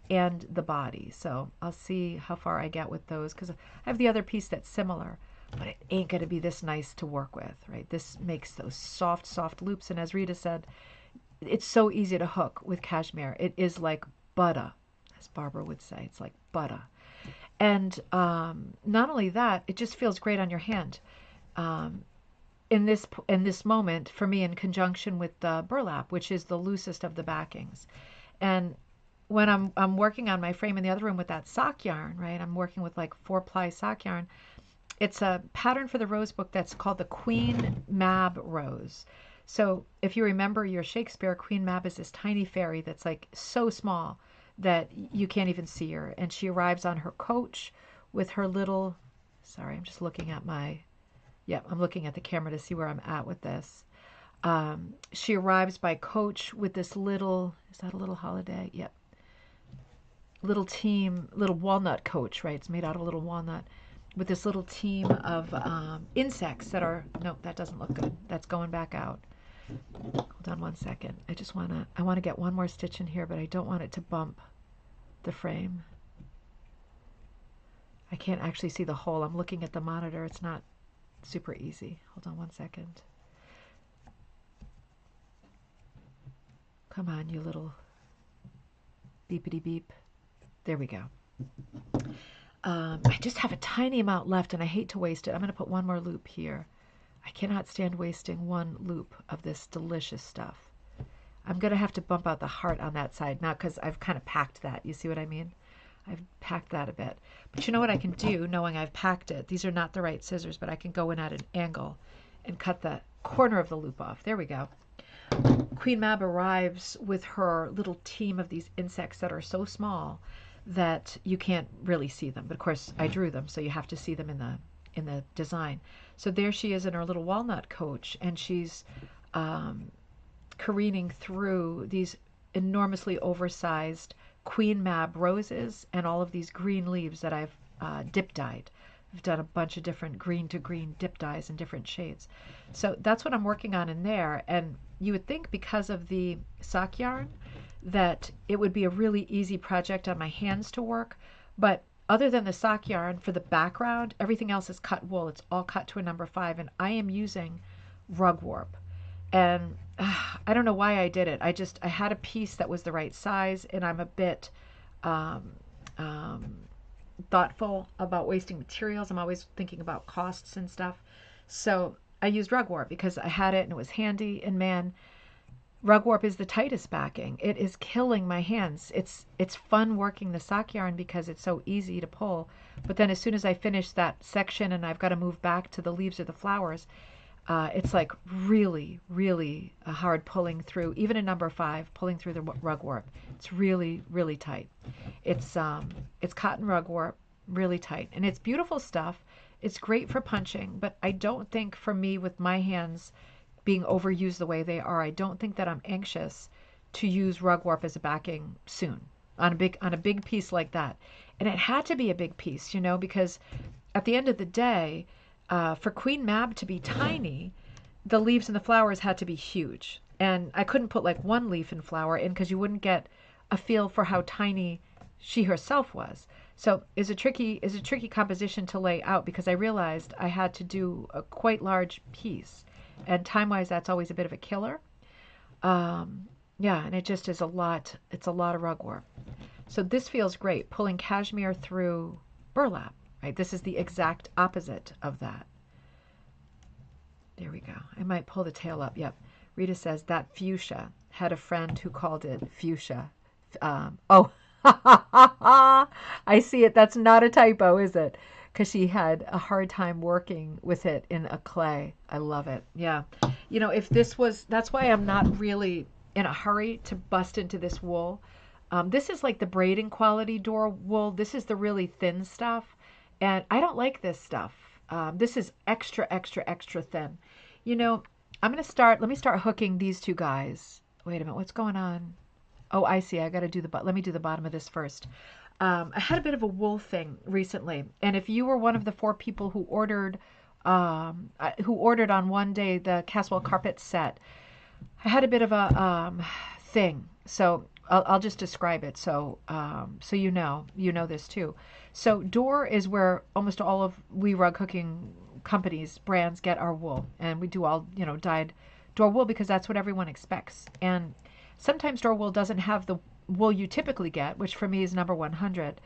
and the body, so I'll see how far I get with those because I have the other piece that's similar, but it ain't going to be this nice to work with, right? This makes those soft loops, and as Rita said, it's so easy to hook with cashmere. It is like butter, as Barbara would say. It's like butter. And not only that, it just feels great on your hand. In this moment, for me, in conjunction with the burlap, which is the loosest of the backings. And when I'm working on my frame in the other room with that sock yarn, right? I'm working with like 4-ply sock yarn. It's a pattern for the rose book that's called the Queen Mab Rose. So if you remember your Shakespeare, Queen Mab is this tiny fairy that's like so small that you can't even see her. And she arrives on her coach with her little, sorry, I'm just looking at I'm looking at the camera to see where I'm at with this. She arrives by coach with this little, is that a little holiday? Yep. Little team, little walnut coach, right? It's made out of a little walnut with this little team of insects that are, nope, that doesn't look good. That's going back out. Hold on one second. I want to get one more stitch in here, but I don't want it to bump the frame. I can't actually see the hole. I'm looking at the monitor. It's not super easy. Hold on one second. Come on, you little beepity beep. There we go. I just have a tiny amount left and I hate to waste it. I'm going to put one more loop here. I cannot stand wasting one loop of this delicious stuff. I'm going to have to bump out the heart on that side now because I've kind of packed that. You see what I mean? I've packed that a bit. But you know what I can do knowing I've packed it? These are not the right scissors, but I can go in at an angle and cut the corner of the loop off. There we go. Queen Mab arrives with her little team of these insects that are so small that you can't really see them. But of course, I drew them, so you have to see them in the design. So there she is in her little walnut coach, and she's careening through these enormously oversized Queen Mab roses and all of these green leaves that I've dip dyed. I've done a bunch of different green to green dip dyes in different shades. So that's what I'm working on in there. And you would think because of the sock yarn that it would be a really easy project on my hands to work. But other than the sock yarn for the background, everything else is cut wool. It's all cut to a number 5. And I am using rug warp. And I don't know why I did it. I had a piece that was the right size, and I'm a bit thoughtful about wasting materials. I'm always thinking about costs and stuff. So I used rug warp because I had it and it was handy. And man, rug warp is the tightest backing. It is killing my hands. It's fun working the sock yarn because it's so easy to pull. But then as soon as I finish that section and I've got to move back to the leaves or the flowers, it's like really, really hard pulling through, even a number 5, pulling through the rug warp. It's really, really tight. It's cotton rug warp, really tight. And it's beautiful stuff. It's great for punching, but I don't think for me with my hands being overused the way they are, I don't think that I'm anxious to use rug warp as a backing soon on a big piece like that. And it had to be a big piece, you know, because at the end of the day, for Queen Mab to be tiny, the leaves and the flowers had to be huge. And I couldn't put like one leaf and flower in because you wouldn't get a feel for how tiny she herself was. So it's a tricky composition to lay out because I realized I had to do a quite large piece. And time-wise, that's always a bit of a killer. Yeah, and it just is a lot. It's a lot of rug warp. So this feels great, pulling cashmere through burlap. Right? This is the exact opposite of that. There we go. I might pull the tail up. Yep. Rita says that fuchsia. Had a friend who called it fuchsia. Oh, I see it. That's not a typo, is it? Because she had a hard time working with it in a clay. I love it. Yeah. You know, if this was, that's why I'm not really in a hurry to bust into this wool. This is like the braiding quality door wool. This is the really thin stuff. And I don't like this stuff. This is extra, extra, extra thin. You know, let me start hooking these two guys. Wait a minute, what's going on? Oh, I see. I got to do let me do the bottom of this first. I had a bit of a wool thing recently. And if you were one of the 4 people who ordered on one day the Caswell carpet set, I had a bit of a thing. So I'll just describe it so you know this too. So Door is where almost all of we rug hooking companies, brands get our wool, and we do all dyed door wool because that's what everyone expects. And sometimes door wool doesn't have the wool you typically get, which for me is number 100.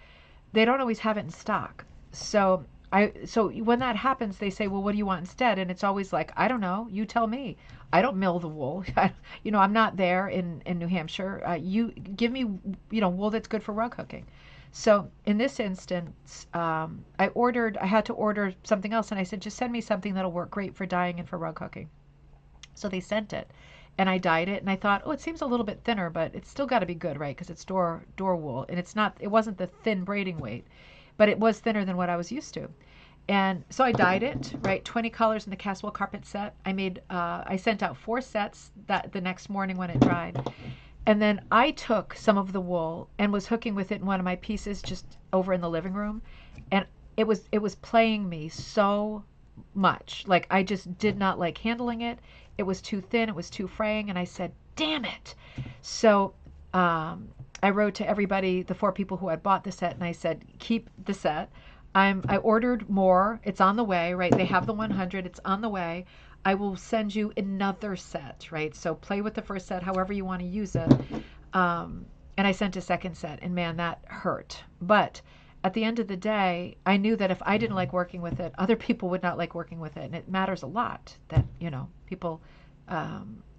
They don't always have it in stock. So when that happens, they say, well, what do you want instead? And it's always like, I don't know. You tell me. I don't mill the wool. I'm not there in New Hampshire. You give me, wool that's good for rug hooking. So in this instance, I had to order something else. And I said, just send me something that'll work great for dyeing and for rug hooking. So they sent it. And I dyed it. And I thought, oh, it seems a little bit thinner, but it's still got to be good, right? Because it's door wool. And it wasn't the thin braiding weight. But it was thinner than what I was used to. And so I dyed it, right? 20 colors in the Caswell carpet set. I sent out 4 sets that the next morning when it dried. And then I took some of the wool and was hooking with it in one of my pieces just over in the living room. And it was playing me so much. Like I just did not like handling it. It was too thin, it was too fraying, and I said, damn it. So I wrote to everybody, the 4 people who had bought the set, and I said, keep the set. I ordered more. It's on the way, right? They have the 100. It's on the way. I will send you another set, right? So play with the first set however you want to use it. And I sent a second set, and man, that hurt. But at the end of the day, I knew that if I didn't like working with it, other people would not like working with it. And it matters a lot that,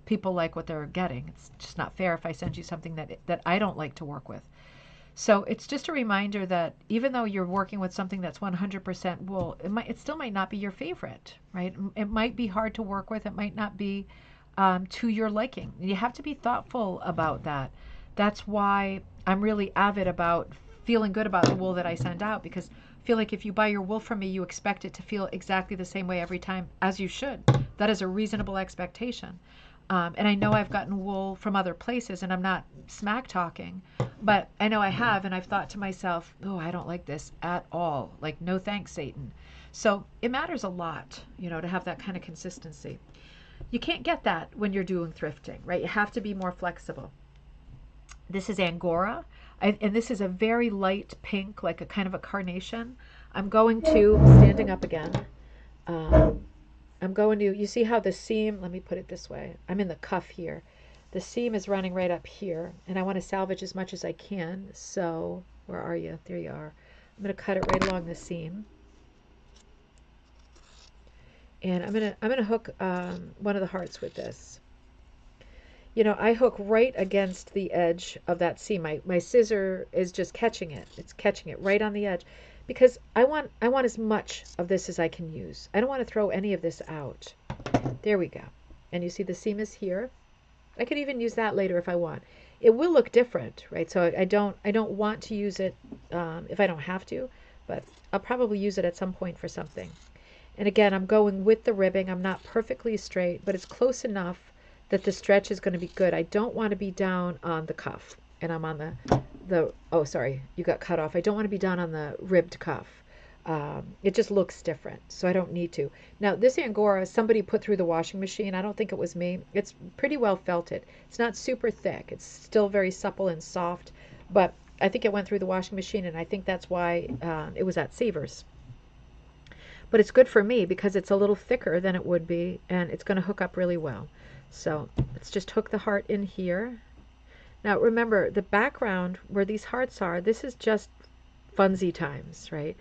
people like what they're getting. It's just not fair if I send you something that I don't like to work with. So it's just a reminder that even though you're working with something that's 100% wool, it still might not be your favorite, right? It might be hard to work with. It might not be to your liking. You have to be thoughtful about that. That's why I'm really avid about feeling good about the wool that I send out, because I feel like if you buy your wool from me, you expect it to feel exactly the same way every time, as you should. That is a reasonable expectation. And I know I've gotten wool from other places, and I'm not smack talking, but I know I have, and I've thought to myself, oh, I don't like this at all. Like, no thanks, Satan. So it matters a lot, to have that kind of consistency. You can't get that when you're doing thrifting, right? You have to be more flexible. This is Angora, and this is a very light pink, like a kind of a carnation. I'm going to, standing up again, I'm going to, you see how the seam, let me put it this way. I'm in the cuff here. The seam is running right up here, and I want to salvage as much as I can. So, where are you? There you are. I'm going to cut it right along the seam. And I'm going to hook one of the hearts with this. I hook right against the edge of that seam. My scissor is just catching it. It's catching it right on the edge, because I want as much of this as I can use. I don't want to throw any of this out. There we go. And you see the seam is here. I could even use that later if I want. It will look different, right? So I don't want to use it if I don't have to, but I'll probably use it at some point for something. And again, I'm going with the ribbing. I'm not perfectly straight, but it's close enough that the stretch is going to be good. I don't want to be down on the cuff. And I'm on the oh, sorry, you got cut off. I don't want to be down on the ribbed cuff. It just looks different, so I don't need to. Now, this Angora, somebody put through the washing machine. I don't think it was me. It's pretty well felted. It's not super thick. It's still very supple and soft, but I think it went through the washing machine, and I think that's why it was at Savers. But it's good for me because it's a little thicker than it would be, and it's going to hook up really well. So let's just hook the heart in here. Now remember, the background where these hearts are, this is just funsy times, right?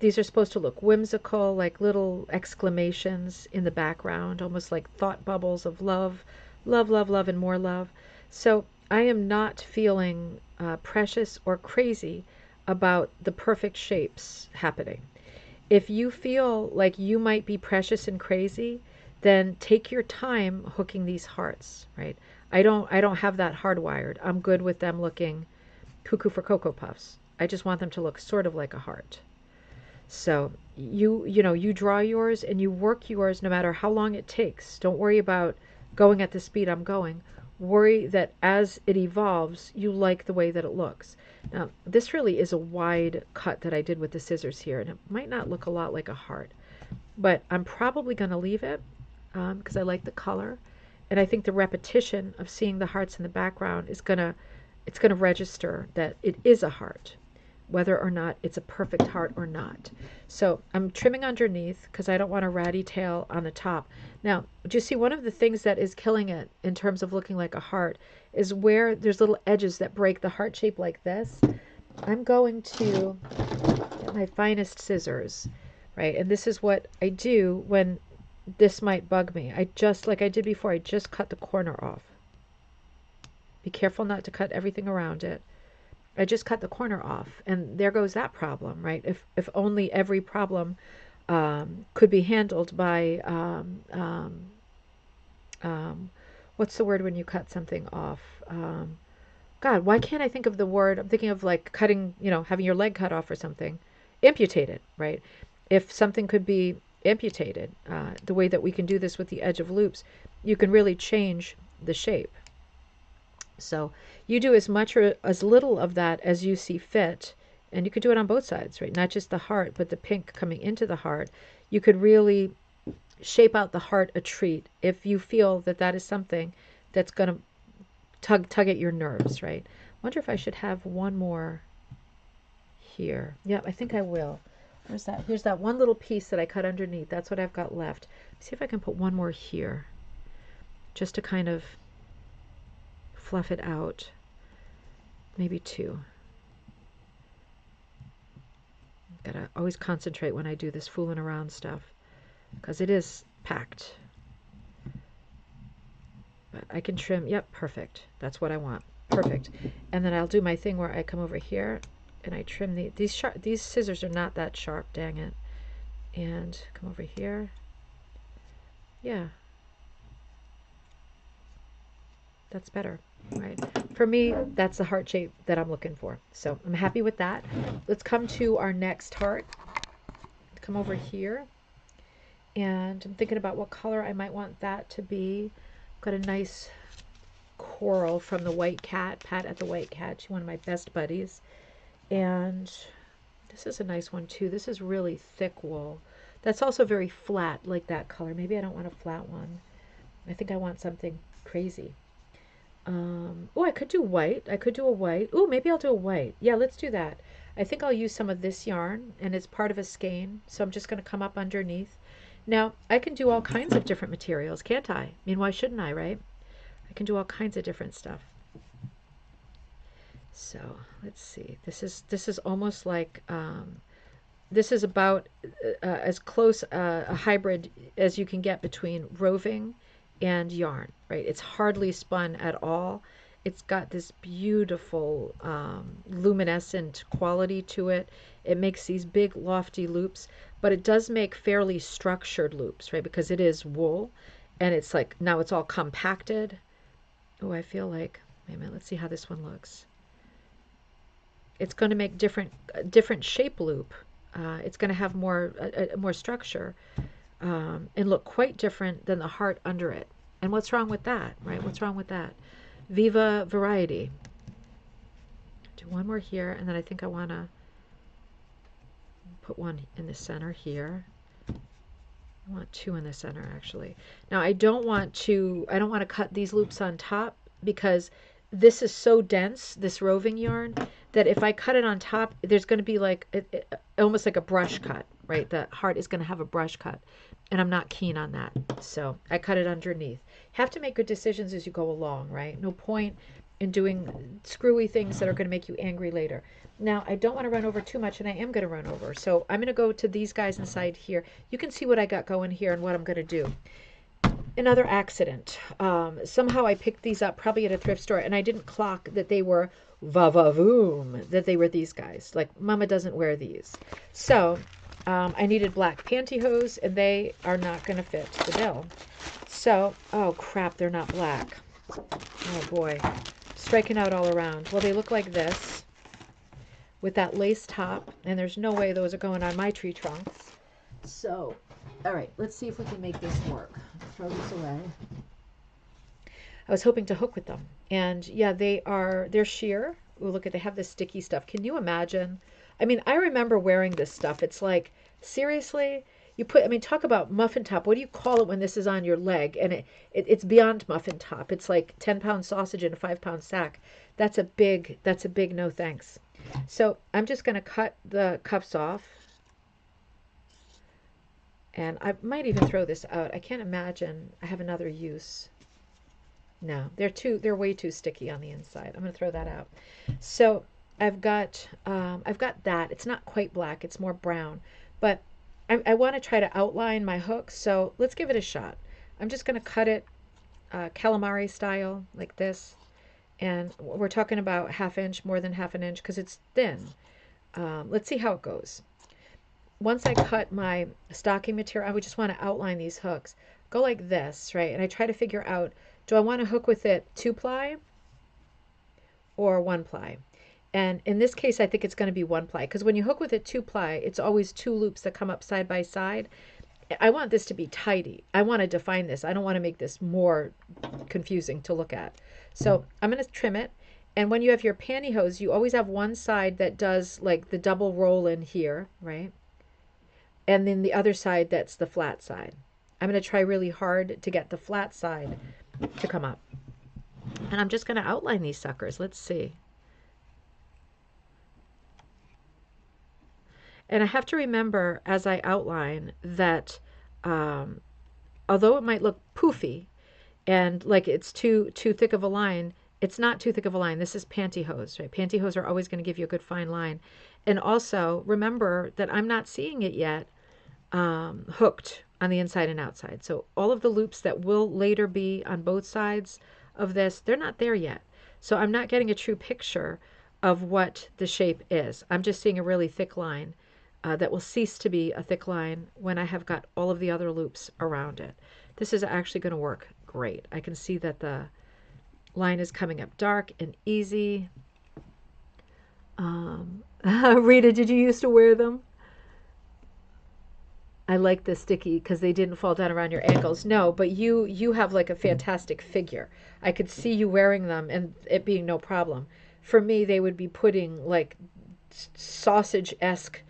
These are supposed to look whimsical, like little exclamations in the background, almost like thought bubbles of love, love, love, love, and more love. So I am not feeling precious or crazy about the perfect shapes happening. If you feel like you might be precious and crazy, then take your time hooking these hearts, right? I don't have that hardwired. I'm good with them looking cuckoo for Cocoa Puffs. I just want them to look sort of like a heart. So you draw yours and you work yours no matter how long it takes. Don't worry about going at the speed I'm going. Worry that as it evolves, you like the way that it looks. Now, this really is a wide cut that I did with the scissors here, and it might not look a lot like a heart, but I'm probably going to leave it because I like the color, and I think the repetition of seeing the hearts in the background is gonna register that it is a heart, whether or not it's a perfect heart or not. So I'm trimming underneath because I don't want a ratty tail on the top. Now, do you see one of the things that is killing it in terms of looking like a heart is where there's little edges that break the heart shape like this. I'm going to get my finest scissors, right? And this is what I do when this might bug me. I just, like I did before, I just cut the corner off. Be careful not to cut everything around it. I just cut the corner off, and there goes that problem, right? If only every problem could be handled by, what's the word when you cut something off? God, why can't I think of the word? I'm thinking of like cutting, having your leg cut off or something. Amputated, right? if something could be amputated, the way that we can do this with the edge of loops, you can really change the shape. So you do as much or as little of that as you see fit, and you could do it on both sides, right? Not just the heart, but the pink coming into the heart. You could really shape out the heart a treat if you feel that that is something that's going to tug at your nerves, right? Wonder if I should have one more here. Yep, I think I will. Where's that? Here's that one little piece that I cut underneath. That's what I've got left. See if I can put one more here, just to kind of fluff it out. Maybe two. Gotta always concentrate when I do this fooling around stuff, because it is packed. But I can trim. Yep, perfect. That's what I want. Perfect. And then I'll do my thing where I come over here and I trim these scissors are not that sharp, dang it. And come over here. Yeah. That's better, right? For me, that's the heart shape that I'm looking for. So I'm happy with that. Let's come to our next heart. Come over here. And I'm thinking about what color I might want that to be. Got a nice coral from the White Cat, Pat at the White Cat. She's one of my best buddies. And this is a nice one too. This is really thick wool. That's also very flat, like that color. Maybe I don't want a flat one. I think I want something crazy. Oh, I could do white. I could do a white. Oh, maybe I'll do a white. Yeah, let's do that. I think I'll use some of this yarn, and it's part of a skein, so I'm just going to come up underneath. Now, I can do all kinds of different materials, can't I? I mean, why shouldn't I, right? I can do all kinds of different stuff. So, let's see. This is almost like, this is about as close a hybrid as you can get between roving and yarn, right? It's hardly spun at all. It's got this beautiful luminescent quality to it. It makes these big lofty loops, but it does make fairly structured loops, right? Because it is wool, and it's like, now it's all compacted. Oh, I feel like, wait a minute, let's see how this one looks. It's going to make different shape loop. It's going to have more structure. And look quite different than the heart under it. And what's wrong with that, right? What's wrong with that? Viva variety. Do one more here, and then I think I want to put one in the center here. I want two in the center, actually. Now, I don't want to cut these loops on top, because this is so dense, this roving yarn, that if I cut it on top, there's going to be like almost like a brush cut, right? The heart is going to have a brush cut, and I'm not keen on that. So I cut it underneath. Have to make good decisions as you go along, right? No point in doing screwy things that are going to make you angry later. Now, I don't want to run over too much, and I am going to run over. So I'm going to go to these guys inside here. You can see what I got going here and what I'm going to do. Another accident. Somehow I picked these up probably at a thrift store, and I didn't clock that they were va-va-voom, that they were these guys. Like, Mama doesn't wear these. So I needed black pantyhose, and they are not going to fit the bill. So, oh crap, they're not black. Oh boy. Striking out all around. Well, they look like this with that lace top, and there's no way those are going on my tree trunks. So, all right, let's see if we can make this work. Throw this away. I was hoping to hook with them. And yeah, they're sheer. Ooh, look at, they have this sticky stuff. Can you imagine? I mean, I remember wearing this stuff. It's like, seriously? Talk about muffin top. What do you call it when this is on your leg? And it's beyond muffin top. It's like 10-pound sausage in a 5-pound sack. That's a big no thanks. So I'm just going to cut the cuffs off. And I might even throw this out. I can't imagine I have another use. No, they're way too sticky on the inside. I'm going to throw that out. So I've got that. It's not quite black. It's more brown. But I want to try to outline my hook. So let's give it a shot. I'm just going to cut it calamari style like this. And we're talking about ½ inch, more than ½ inch, because it's thin. Let's see how it goes. Once I cut my stocking material, I would just want to outline these hooks. Go like this, right? And I try to figure out, do I want to hook with it 2-ply or 1-ply? And in this case, I think it's going to be 1-ply, because when you hook with a 2-ply, it's always 2 loops that come up side by side. I want this to be tidy. I want to define this. I don't want to make this more confusing to look at. So I'm going to trim it. And when you have your pantyhose, you always have one side that does like the double roll in here, right? And then the other side that's the flat side. I'm going to try really hard to get the flat side to come up. And I'm just going to outline these suckers. Let's see. And I have to remember as I outline that although it might look poofy and like it's too thick of a line, it's not too thick of a line. This is pantyhose, right? Pantyhose are always going to give you a good fine line. And also remember that I'm not seeing it yet hooked on the inside and outside. So all of the loops that will later be on both sides of this, they're not there yet. So I'm not getting a true picture of what the shape is. I'm just seeing a really thick line that will cease to be a thick line when I have got all of the other loops around it. This is actually going to work great. I can see that the line is coming up dark and easy. Rita, did you used to wear them? I like the sticky because they didn't fall down around your ankles. No, but you have like a fantastic figure. I could see you wearing them and it being no problem. For me, they would be putting like sausage-esque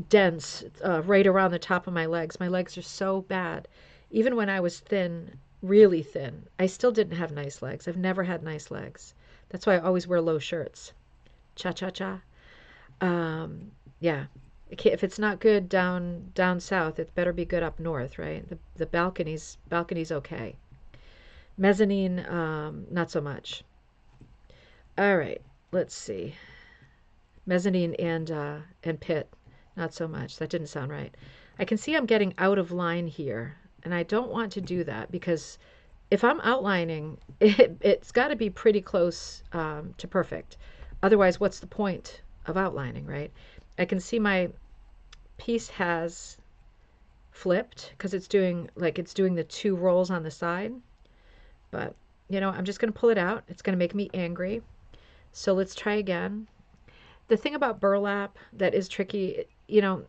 dents right around the top of my legs. My legs are so bad. Even when I was thin, really thin, I still didn't have nice legs. I've never had nice legs. That's why I always wear low shirts. Cha-cha-cha. Yeah. If it's not good down south, it better be good up north, right? The balcony's okay. Mezzanine, not so much. All right, let's see. Mezzanine and pit, not so much. That didn't sound right. I can see I'm getting out of line here, and I don't want to do that because if I'm outlining, it's got to be pretty close to perfect. Otherwise, what's the point of outlining, right? I can see my piece has flipped because it's doing the 2 rolls on the side. But, you know, I'm just going to pull it out. It's going to make me angry. So let's try again. The thing about burlap that is tricky, you know,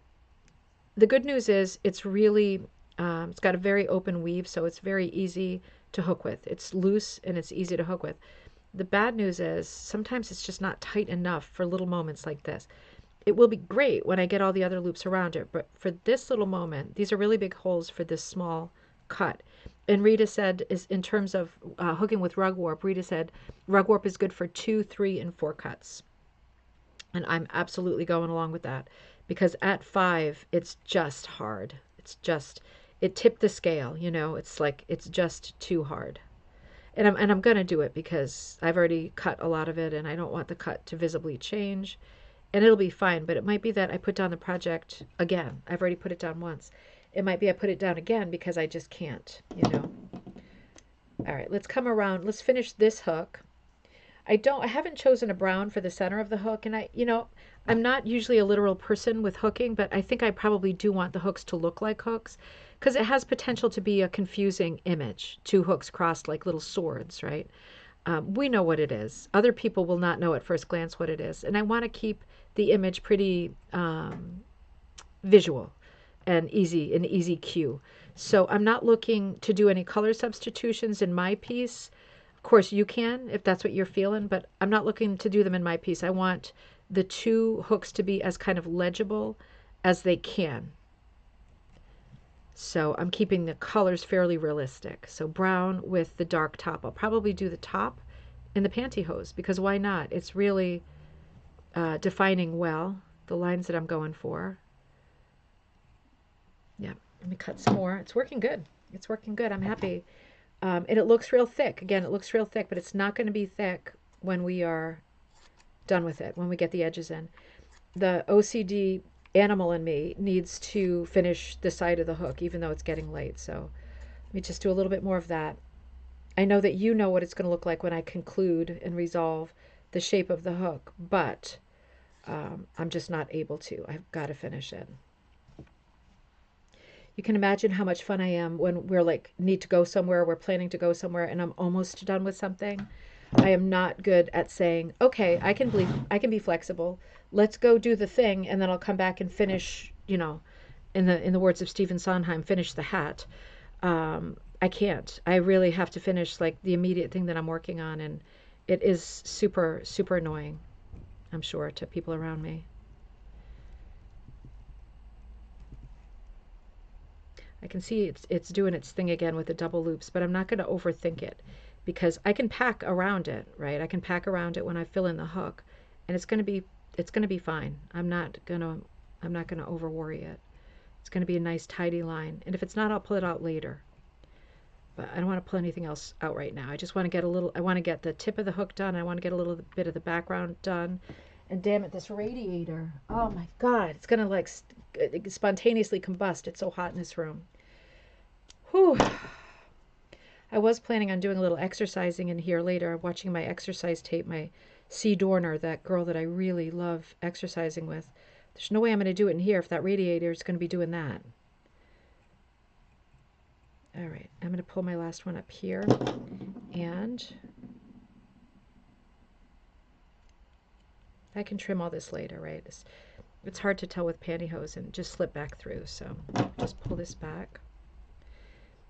the good news is it's really, it's got a very open weave, so it's very easy to hook with. It's loose and it's easy to hook with. The bad news is sometimes it's just not tight enough for little moments like this. It will be great when I get all the other loops around it, but for this little moment, these are really big holes for this small cut. And Rita said, is in terms of hooking with rug warp, Rita said rug warp is good for 2, 3, and 4 cuts. And I'm absolutely going along with that because at 5, it's just hard. It tipped the scale, you know, it's like, it's just too hard. And I'm going to do it because I've already cut a lot of it and I don't want the cut to visibly change. And it'll be fine, but it might be that I put down the project again. I've already put it down once. It might be I put it down again because I just can't, you know. All right, let's come around. Let's finish this hook. I haven't chosen a brown for the center of the hook, and I'm not usually a literal person with hooking, but I think I probably do want the hooks to look like hooks because it has potential to be a confusing image. 2 hooks crossed like little swords, right? We know what it is. Other people will not know at first glance what it is. And I want to keep the image pretty visual and an easy cue. So I'm not looking to do any color substitutions in my piece. Of course, you can if that's what you're feeling, but I'm not looking to do them in my piece. I want the 2 hooks to be as kind of legible as they can. So I'm keeping the colors fairly realistic. So brown with the dark top. I'll probably do the top in the pantyhose because why not? It's really defining well the lines that I'm going for. Yeah, let me cut some more. It's working good. It's working good. I'm happy. And it looks real thick. Again, it looks real thick, but it's not going to be thick when we are done with it, when we get the edges in. The OCD animal in me needs to finish the side of the hook, even though it's getting late. So let me just do a little bit more of that. I know that you know what it's going to look like when I conclude and resolve the shape of the hook, but I'm just not able to. I've got to finish it. You can imagine how much fun I am when we're like need to go somewhere, we're planning to go somewhere, and I'm almost done with something. I am not good at saying, okay, I can be flexible. Let's go do the thing, and then I'll come back and finish, in the words of Stephen Sondheim, finish the hat. I can't. I really have to finish like the immediate thing that I'm working on, and it is super, super annoying, I'm sure, to people around me. I can see it's doing its thing again with the double loops, but I'm not going to overthink it because I can pack around it, right? I can pack around it when I fill in the hook, and it's going to be fine. I'm not going to over worry it. It's going to be a nice tidy line, and if it's not, I'll pull it out later. But I don't want to pull anything else out right now. I just want to get I want to get the tip of the hook done. I want to get a little bit of the background done. And damn it, this radiator. Oh my God, it's going to like spontaneously combust. It's so hot in this room. Whew. I was planning on doing a little exercising in here later, watching my exercise tape, my C. Dorner, that girl that I really love exercising with. There's no way I'm going to do it in here if that radiator is going to be doing that. All right, I'm going to pull my last one up here, and I can trim all this later, right? It's hard to tell with pantyhose and just slip back through, so just pull this back.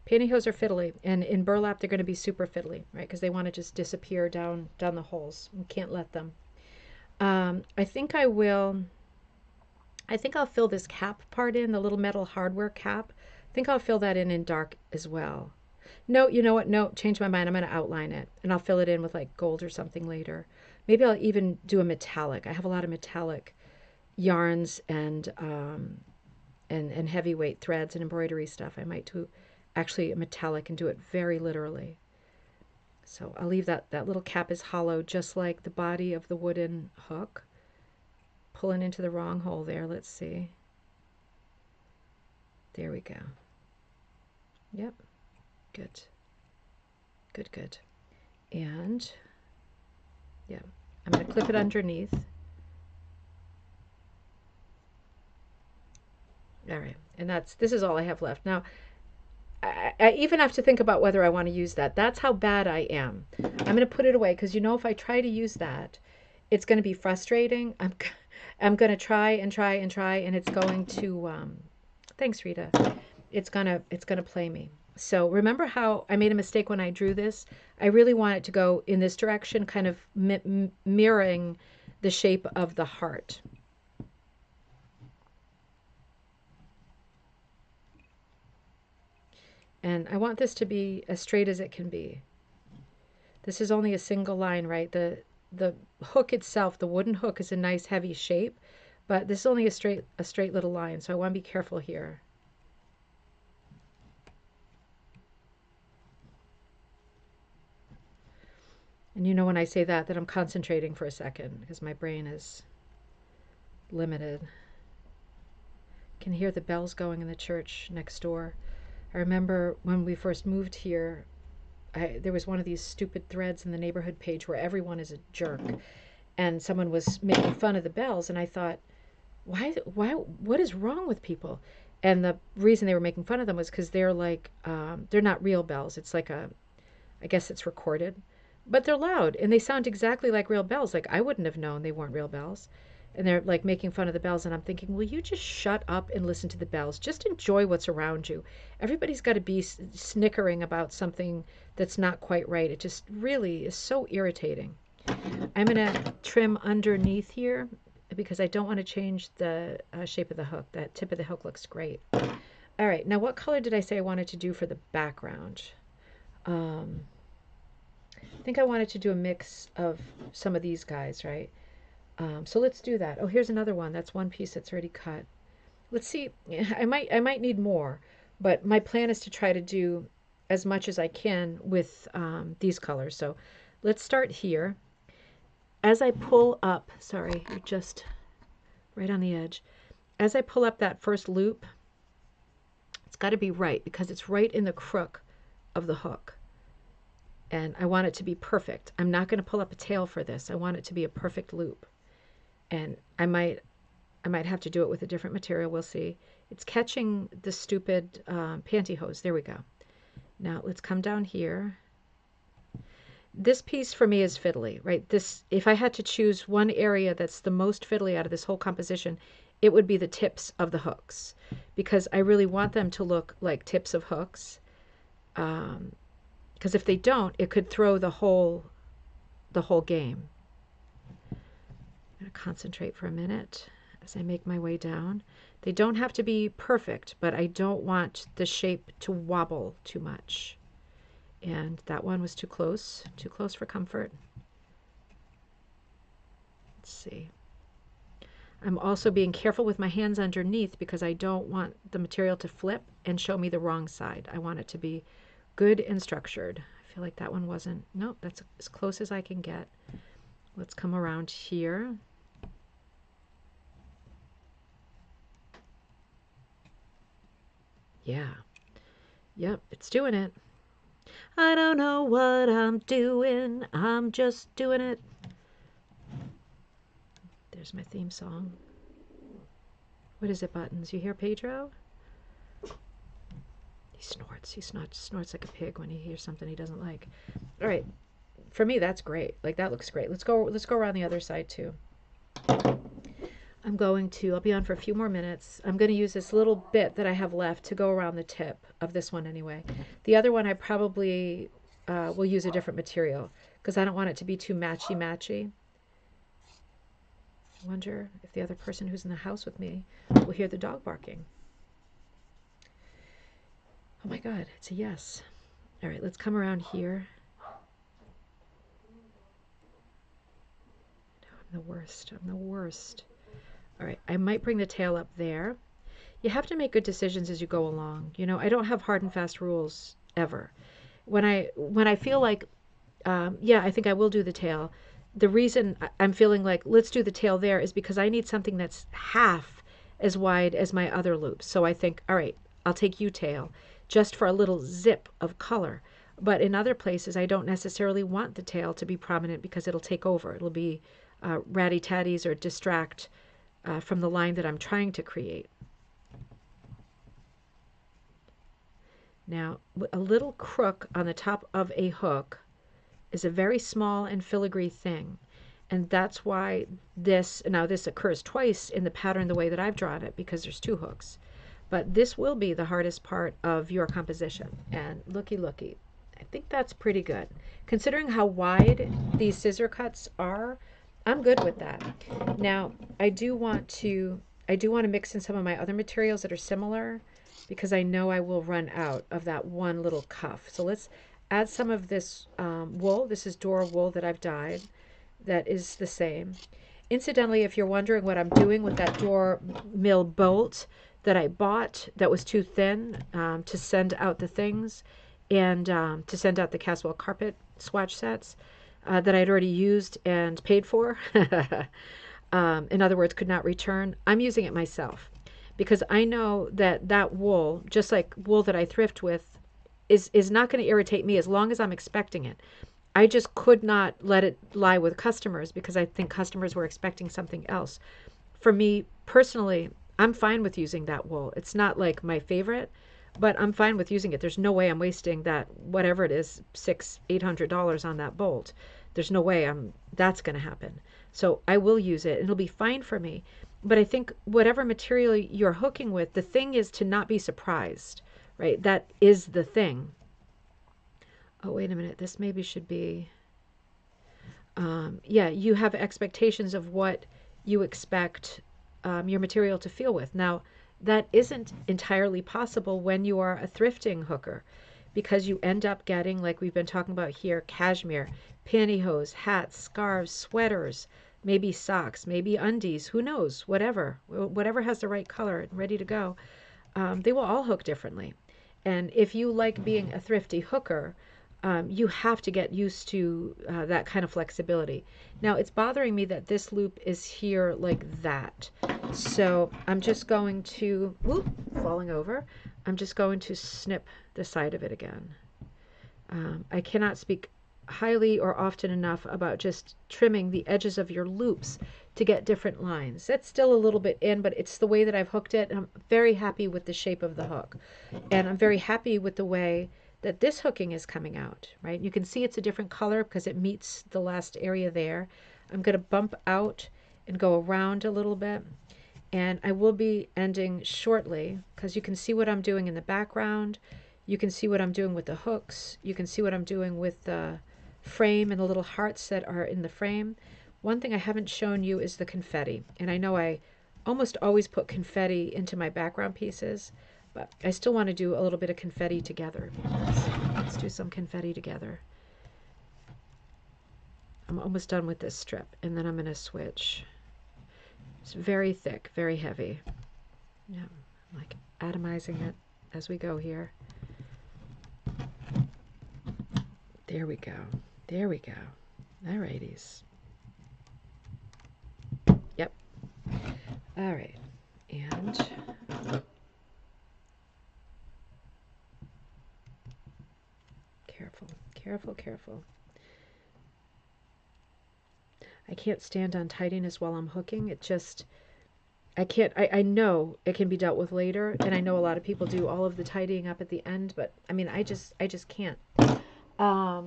Pantyhose are fiddly, and in burlap they're going to be super fiddly, right? Because they want to just disappear down the holes. You can't let them. I think I'll fill this cap part in, the little metal hardware cap. I think I'll fill that in dark as well. No, you know what? No, change my mind. I'm going to outline it, and I'll fill it in with like gold or something later. Maybe I'll even do a metallic. I have a lot of metallic yarns and heavyweight threads and embroidery stuff. I might do actually a metallic and do it very literally. So I'll leave that little cap is hollow, just like the body of the wooden hook. Pulling into the wrong hole there. Let's see. There we go. Yep. Good. Good, good. And, yeah, I'm going to clip it underneath. All right. And this is all I have left. Now, I even have to think about whether I want to use that. That's how bad I am. I'm going to put it away because, if I try to use that, it's going to be frustrating. I'm going to try and try and try, and it's going to, thanks, Rita. It's gonna play me. So remember how I made a mistake when I drew this? I really want it to go in this direction, kind of mirroring the shape of the heart. And I want this to be as straight as it can be. This is only a single line, right? The hook itself, the wooden hook, is a nice heavy shape, but this is only a straight little line, so I want to be careful here. And when I say that I'm concentrating for a second because my brain is limited. I can hear the bells going in the church next door. I remember when we first moved here, there was one of these stupid threads in the neighborhood page where everyone is a jerk, and someone was making fun of the bells, and I thought, what is wrong with people? And the reason they were making fun of them was because they're like, they're not real bells. It's like I guess it's recorded, but they're loud, and they sound exactly like real bells. Like, I wouldn't have known they weren't real bells. And they're like making fun of the bells, and I'm thinking, will you just shut up and listen to the bells? Just enjoy what's around you. Everybody's got to be snickering about something that's not quite right. It just really is so irritating. I'm going to trim underneath here because I don't want to change the shape of the hook. That tip of the hook looks great. All right, now what color did I say I wanted to do for the background? I think I wanted to do a mix of some of these guys, right? So let's do that. Oh, here's another one. That's one piece that's already cut. Let's see. I might need more, but my plan is to try to do as much as I can with these colors. So let's start here. As I pull up, sorry, you're just right on the edge. As I pull up that first loop, it's got to be right because it's right in the crook of the hook. And I want it to be perfect. I'm not going to pull up a tail for this. I want it to be a perfect loop. And I might have to do it with a different material. We'll see. It's catching the stupid pantyhose. There we go. Now let's come down here. this piece for me is fiddly, right? This, if I had to choose one area that's the most fiddly out of this whole composition, it would be the tips of the hooks, because I really want them to look like tips of hooks. Because if they don't, it could throw the whole game. I'm going to concentrate for a minute as I make my way down. They don't have to be perfect, but I don't want the shape to wobble too much. And that one was too close for comfort. Let's see. I'm also being careful with my hands underneath because I don't want the material to flip and show me the wrong side. I want it to be good and structured. I feel like that one wasn't, nope, that's as close as I can get. Let's come around here. Yeah. Yep, it's doing it. I don't know what I'm doing. I'm just doing it. There's my theme song. What is it, Buttons? You hear Pedro? He snorts. He snorts like a pig when he hears something he doesn't like. All right. For me, that's great. Like, that looks great. Let's go around the other side, too. I'll be on for a few more minutes. I'm going to use this little bit that I have left to go around the tip of this one anyway. The other one I probably will use a different material because I don't want it to be too matchy-matchy. I wonder if the other person who's in the house with me will hear the dog barking. Oh my God, it's a yes. All right, let's come around here. No, I'm the worst. I'm the worst. All right, I might bring the tail up there. You have to make good decisions as you go along. You know, I don't have hard and fast rules ever. When I feel like, yeah, I think I will do the tail. The reason I'm feeling like let's do the tail there is because I need something that's half as wide as my other loops. So I think, all right, I'll take you tail just for a little zip of color. But in other places, I don't necessarily want the tail to be prominent because it'll take over. It'll be ratty-tatties or distract from the line that I'm trying to create. Now, a little crook on the top of a hook is a very small and filigree thing. And that's why this occurs twice in the pattern the way that I've drawn it because there's two hooks. But this will be the hardest part of your composition. And looky, looky. I think that's pretty good. Considering how wide these scissor cuts are, I'm good with that. Now, I do want to mix in some of my other materials that are similar because I know I will run out of that one little cuff. So let's add some of this wool. This is Dora wool that I've dyed that is the same. Incidentally, if you're wondering what I'm doing with that Dora mill bolt that I bought that was too thin to send out the things and to send out the Caswell carpet swatch sets that I'd already used and paid for, in other words, could not return, I'm using it myself because I know that that wool, just like wool that I thrift with, is not going to irritate me as long as I'm expecting it. I just could not let it lie with customers because I think customers were expecting something else. For me personally, I'm fine with using that wool. It's not like my favorite, but I'm fine with using it. There's no way I'm wasting that, whatever it is, $600-800 on that bolt. There's no way that's going to happen. So I will use it. It'll be fine for me. But I think whatever material you're hooking with, the thing is to not be surprised, right? That is the thing. Oh, wait a minute. This maybe should be, yeah, you have expectations of what you expect your material to feel with. Now, that isn't entirely possible when you are a thrifting hooker because you end up getting, like we've been talking about here, cashmere, pantyhose, hats, scarves, sweaters, maybe socks, maybe undies, who knows, whatever has the right color and ready to go. They will all hook differently. And if you like being a thrifty hooker, you have to get used to that kind of flexibility. Now, it's bothering me that this loop is here like that. So I'm just going to, falling over, I'm just going to snip the side of it again. I cannot speak highly or often enough about just trimming the edges of your loops to get different lines. That's still a little bit in, but it's the way that I've hooked it. And I'm very happy with the shape of the hook. And I'm very happy with the way that this hooking is coming out, right? You can see it's a different color because it meets the last area there. I'm going to bump out and go around a little bit. And I will be ending shortly because you can see what I'm doing in the background. You can see what I'm doing with the hooks. You can see what I'm doing with the frame and the little hearts that are in the frame. One thing I haven't shown you is the confetti. And I know I almost always put confetti into my background pieces, but I still want to do a little bit of confetti together. Let's do some confetti together. I'm almost done with this strip, and then I'm going to switch. It's very thick, very heavy. Yeah, I'm like atomizing it as we go here. There we go. There we go. Alrighties. Yep. All right. And careful, careful, careful. I can't stand on tidiness while I'm hooking. It just, I can't, I know it can be dealt with later, and I know a lot of people do all of the tidying up at the end, but I mean, I just can't. I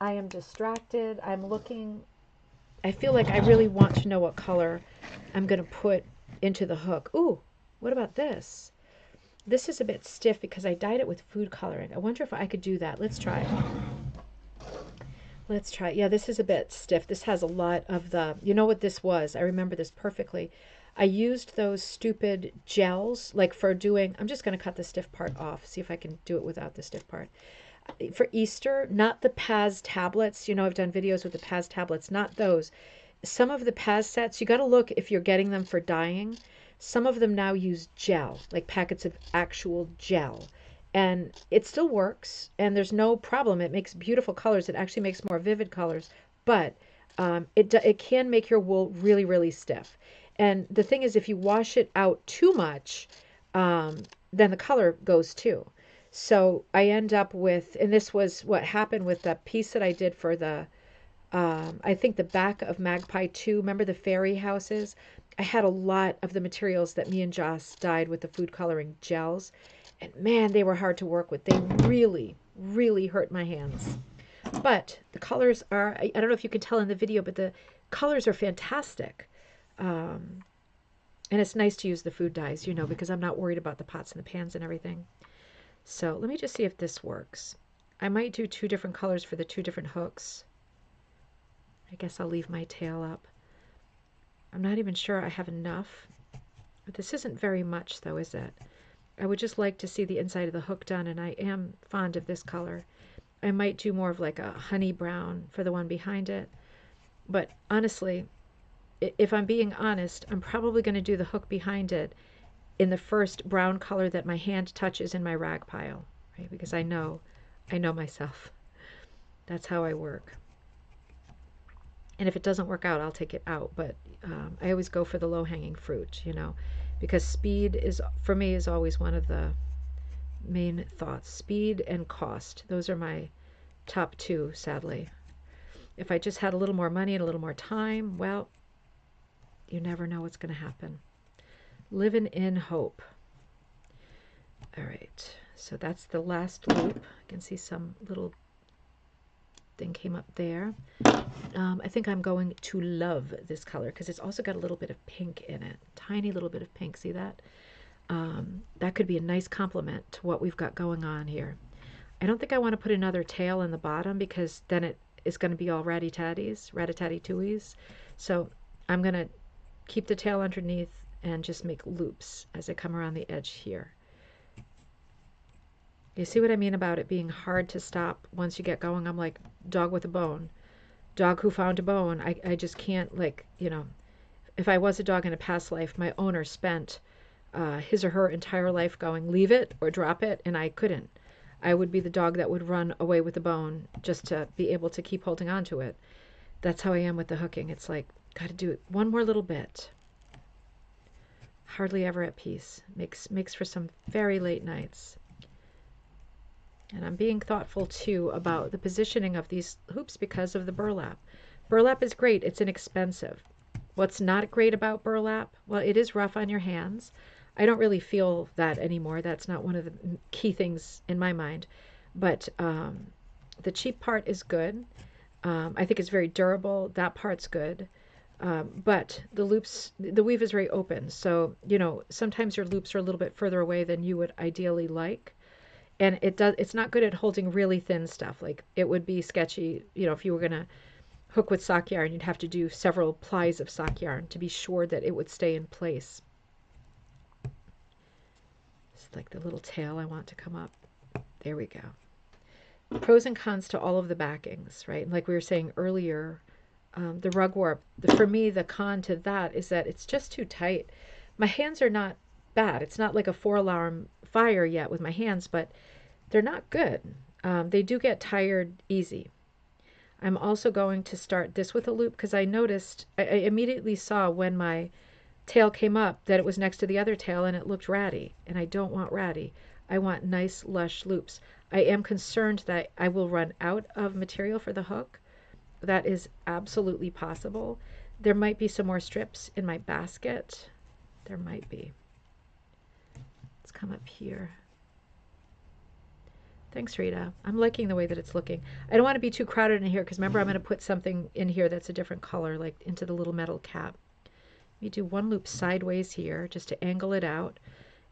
am distracted. I'm looking, I feel like I really want to know what color I'm going to put into the hook. Ooh, what about this? This is a bit stiff because I dyed it with food coloring. I wonder if I could do that. Let's try. Let's try. Yeah, this is a bit stiff. This has a lot of the, you know what this was? I remember this perfectly. I used those stupid gels, like for doing, I'm just going to cut the stiff part off, see if I can do it without the stiff part. For Easter, not the Paz tablets. You know, I've done videos with the Paz tablets, not those. Some of the Paz sets, you got to look if you're getting them for dyeing. Some of them now use gel, like packets of actual gel. And it still works, and there's no problem. It makes beautiful colors. It actually makes more vivid colors, but it can make your wool really, really stiff. And the thing is, if you wash it out too much, then the color goes too. So I end up with, and this was what happened with the piece that I did for the, I think the back of Magpie 2, remember the fairy houses? I had a lot of the materials that me and Joss dyed with the food coloring gels. And man, they were hard to work with. They really, really hurt my hands. But the colors are, I don't know if you can tell in the video, but the colors are fantastic. And it's nice to use the food dyes, you know, because I'm not worried about the pots and the pans and everything. So let me just see if this works. I might do 2 different colors for the 2 different hooks. I guess I'll leave my tail up. I'm not even sure I have enough. But this isn't very much though, is it? I would just like to see the inside of the hook done, and I am fond of this color. I might do more of like a honey brown for the one behind it. But honestly, if I'm being honest, I'm probably going to do the hook behind it in the first brown color that my hand touches in my rag pile, right? Because I know myself. That's how I work. And if it doesn't work out, I'll take it out. But I always go for the low-hanging fruit, you know, because speed is, for me, is always one of the main thoughts. Speed and cost. Those are my top 2, sadly. If I just had a little more money and a little more time, well, you never know what's going to happen. Living in hope. All right, so that's the last loop. I can see some little thing came up there. I think I'm going to love this color because it's also got a little bit of pink in it. Tiny little bit of pink. See that? That could be a nice complement to what we've got going on here. I don't think I want to put another tail in the bottom because then it is going to be all ratty-tatty-tooies. So I'm going to keep the tail underneath and just make loops as I come around the edge here. You see what I mean about it being hard to stop once you get going? I'm like dog with a bone. Dog who found a bone. I just can't, like, you know, if I was a dog in a past life, my owner spent his or her entire life going, leave it or drop it, and I couldn't. I would be the dog that would run away with the bone just to be able to keep holding on to it. That's how I am with the hooking. It's like, got to do it one more little bit. Hardly ever at peace. Makes for some very late nights. And I'm being thoughtful too about the positioning of these hoops because of the burlap. Burlap is great. It's inexpensive. What's not great about burlap? Well, it is rough on your hands. I don't really feel that anymore. That's not one of the key things in my mind. But the cheap part is good. I think it's very durable. That part's good. But the loops, the weave is very open. So, sometimes your loops are a little bit further away than you would ideally like. And it's not good at holding really thin stuff. Like it would be sketchy, if you were going to hook with sock yarn, you'd have to do several plies of sock yarn to be sure that it would stay in place. It's like the little tail I want to come up. There we go. Pros and cons to all of the backings, right? And like we were saying earlier, the rug warp, for me, the con to that is that it's just too tight. My hands are not bad. It's not like a 4-alarm fire yet with my hands, but they're not good. They do get tired easy. I'm also going to start this with a loop because I noticed, I immediately saw when my tail came up that it was next to the other tail and it looked ratty, and I don't want ratty. I want nice, lush loops. I am concerned that I will run out of material for the hook. That is absolutely possible. There might be some more strips in my basket. There might be. Let's come up here. Thanks, Rita. I'm liking the way that it's looking. I don't want to be too crowded in here because remember I'm going to put something in here that's a different color, like into the little metal cap. Let me do one loop sideways here just to angle it out.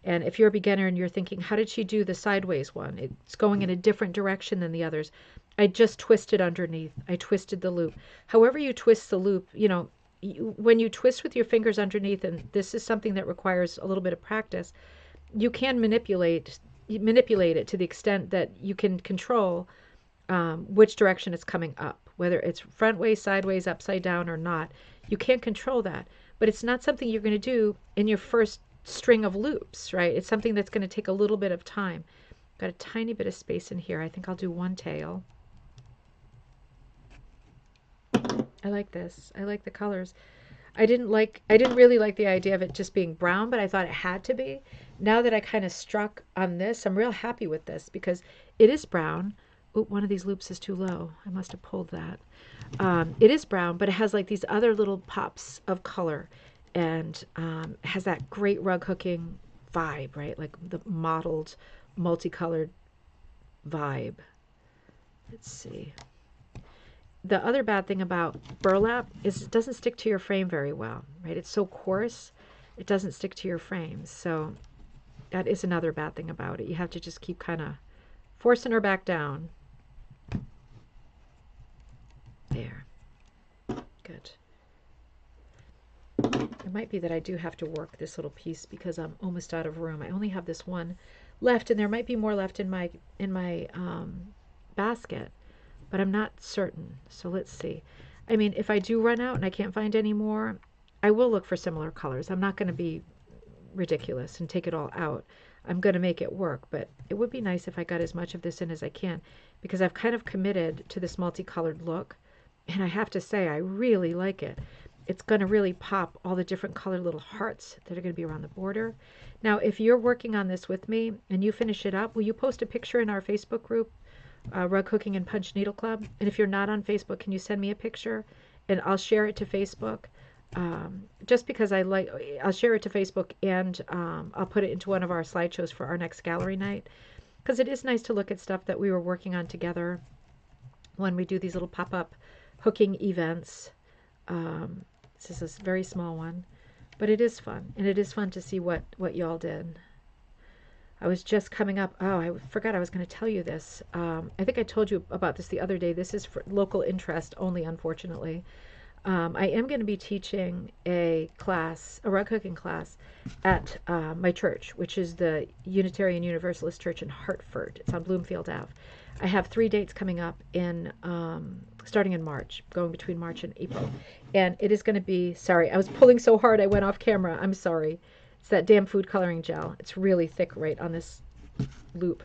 And if you're a beginner and you're thinking, how did she do the sideways one? It's going in a different direction than the others. I just twisted underneath. I twisted the loop. However you twist the loop, when you twist with your fingers underneath, and this is something that requires a little bit of practice, you can manipulate it to the extent that you can control which direction it's coming up, whether it's front way, sideways, upside down, or not. You can't control that, but it's not something you're going to do in your first string of loops, right? It's something that's going to take a little bit of time. Got a tiny bit of space in here. I think I'll do one tail. I like this. I like the colors. I didn't really like the idea of it just being brown, but I thought it had to be. Now that I kind of struck on this, I'm real happy with this because it is brown. Oop, one of these loops is too low. I must have pulled that. It is brown, but it has like these other little pops of color and has that great rug hooking vibe, right? Like the mottled, multicolored vibe. Let's see. The other bad thing about burlap is it doesn't stick to your frame very well, right? It's so coarse, it doesn't stick to your frames. So that is another bad thing about it. You have to just keep kind of forcing her back down. There. Good. It might be that I do have to work this little piece because I'm almost out of room. I only have this one left, and there might be more left in my basket, but I'm not certain. So let's see. I mean, if I do run out and I can't find any more, I will look for similar colors. I'm not going to be ridiculous and take it all out. I'm going to make it work, but it would be nice if I got as much of this in as I can because I've kind of committed to this multicolored look, and I have to say I really like it. It's going to really pop all the different colored little hearts that are going to be around the border. Now, if you're working on this with me and you finish it up, will you post a picture in our Facebook group, Rug Hooking and Punch Needle Club? And if you're not on Facebook, can you send me a picture and I'll share it to Facebook? Just because I'll share it to Facebook and I'll put it into one of our slideshows for our next gallery night. Because it is nice to look at stuff that we were working on together when we do these little pop-up hooking events. This is a very small one, but it is fun. And it is fun to see what y'all did. I was just coming up. Oh, I forgot I was going to tell you this. I think I told you about this the other day. This is for local interest only, unfortunately. I am going to be teaching a class, a rug hooking class, at my church, which is the Unitarian Universalist Church in Hartford. It's on Bloomfield Ave. I have 3 dates coming up in starting in March, going between March and April. And it is going to be, sorry, I was pulling so hard I went off camera. I'm sorry. It's that damn food coloring gel. It's really thick right on this loop.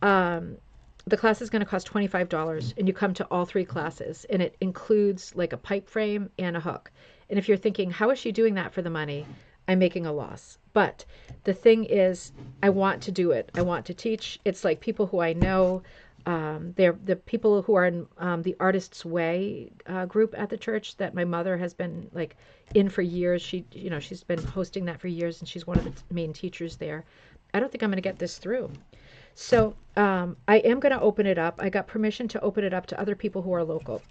The class is going to cost $25, and you come to all 3 classes, and it includes like a pipe frame and a hook. And if you're thinking, how is she doing that for the money? I'm making a loss. But the thing is, I want to do it. I want to teach. It's like people who I know. They're the people who are in the Artist's Way group at the church that my mother has been like in for years. She's been hosting that for years, and she's one of the main teachers there. I don't think I'm going to get this through. So I am going to open it up. I got permission to open it up to other people who are local.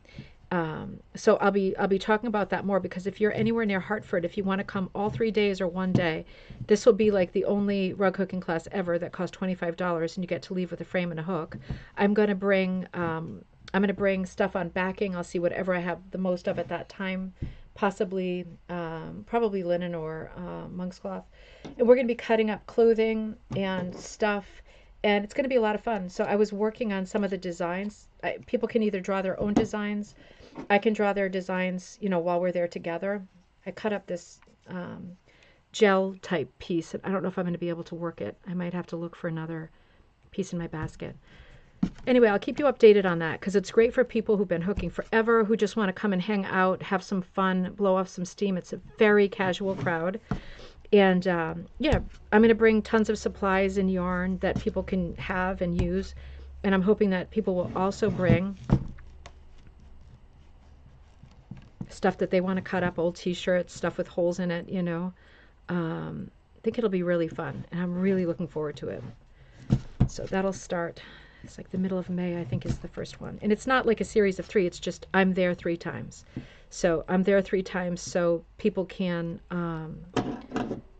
So I'll be talking about that more, because if you're anywhere near Hartford, if you want to come all 3 days or one day, this will be like the only rug hooking class ever that costs $25, and you get to leave with a frame and a hook. I'm going to bring stuff on backing. I'll see whatever I have the most of at that time, possibly probably linen or monk's cloth. And we're going to be cutting up clothing and stuff, and it's going to be a lot of fun. So I was working on some of the designs. People can either draw their own designs. I can draw their designs, while we're there together. I cut up this gel type piece. I don't know if I'm going to be able to work it. I might have to look for another piece in my basket. Anyway, I'll keep you updated on that, because it's great for people who've been hooking forever, who just want to come and hang out, have some fun, blow off some steam. It's a very casual crowd. And yeah, I'm going to bring tons of supplies and yarn that people can have and use. And I'm hoping that people will also bring stuff that they want to cut up, old t-shirts, stuff with holes in it, I think it'll be really fun, and I'm really looking forward to it. So that'll start, it's like the middle of May, I think, is the first one. And it's not like a series of 3, it's just I'm there 3 times. So I'm there 3 times so people can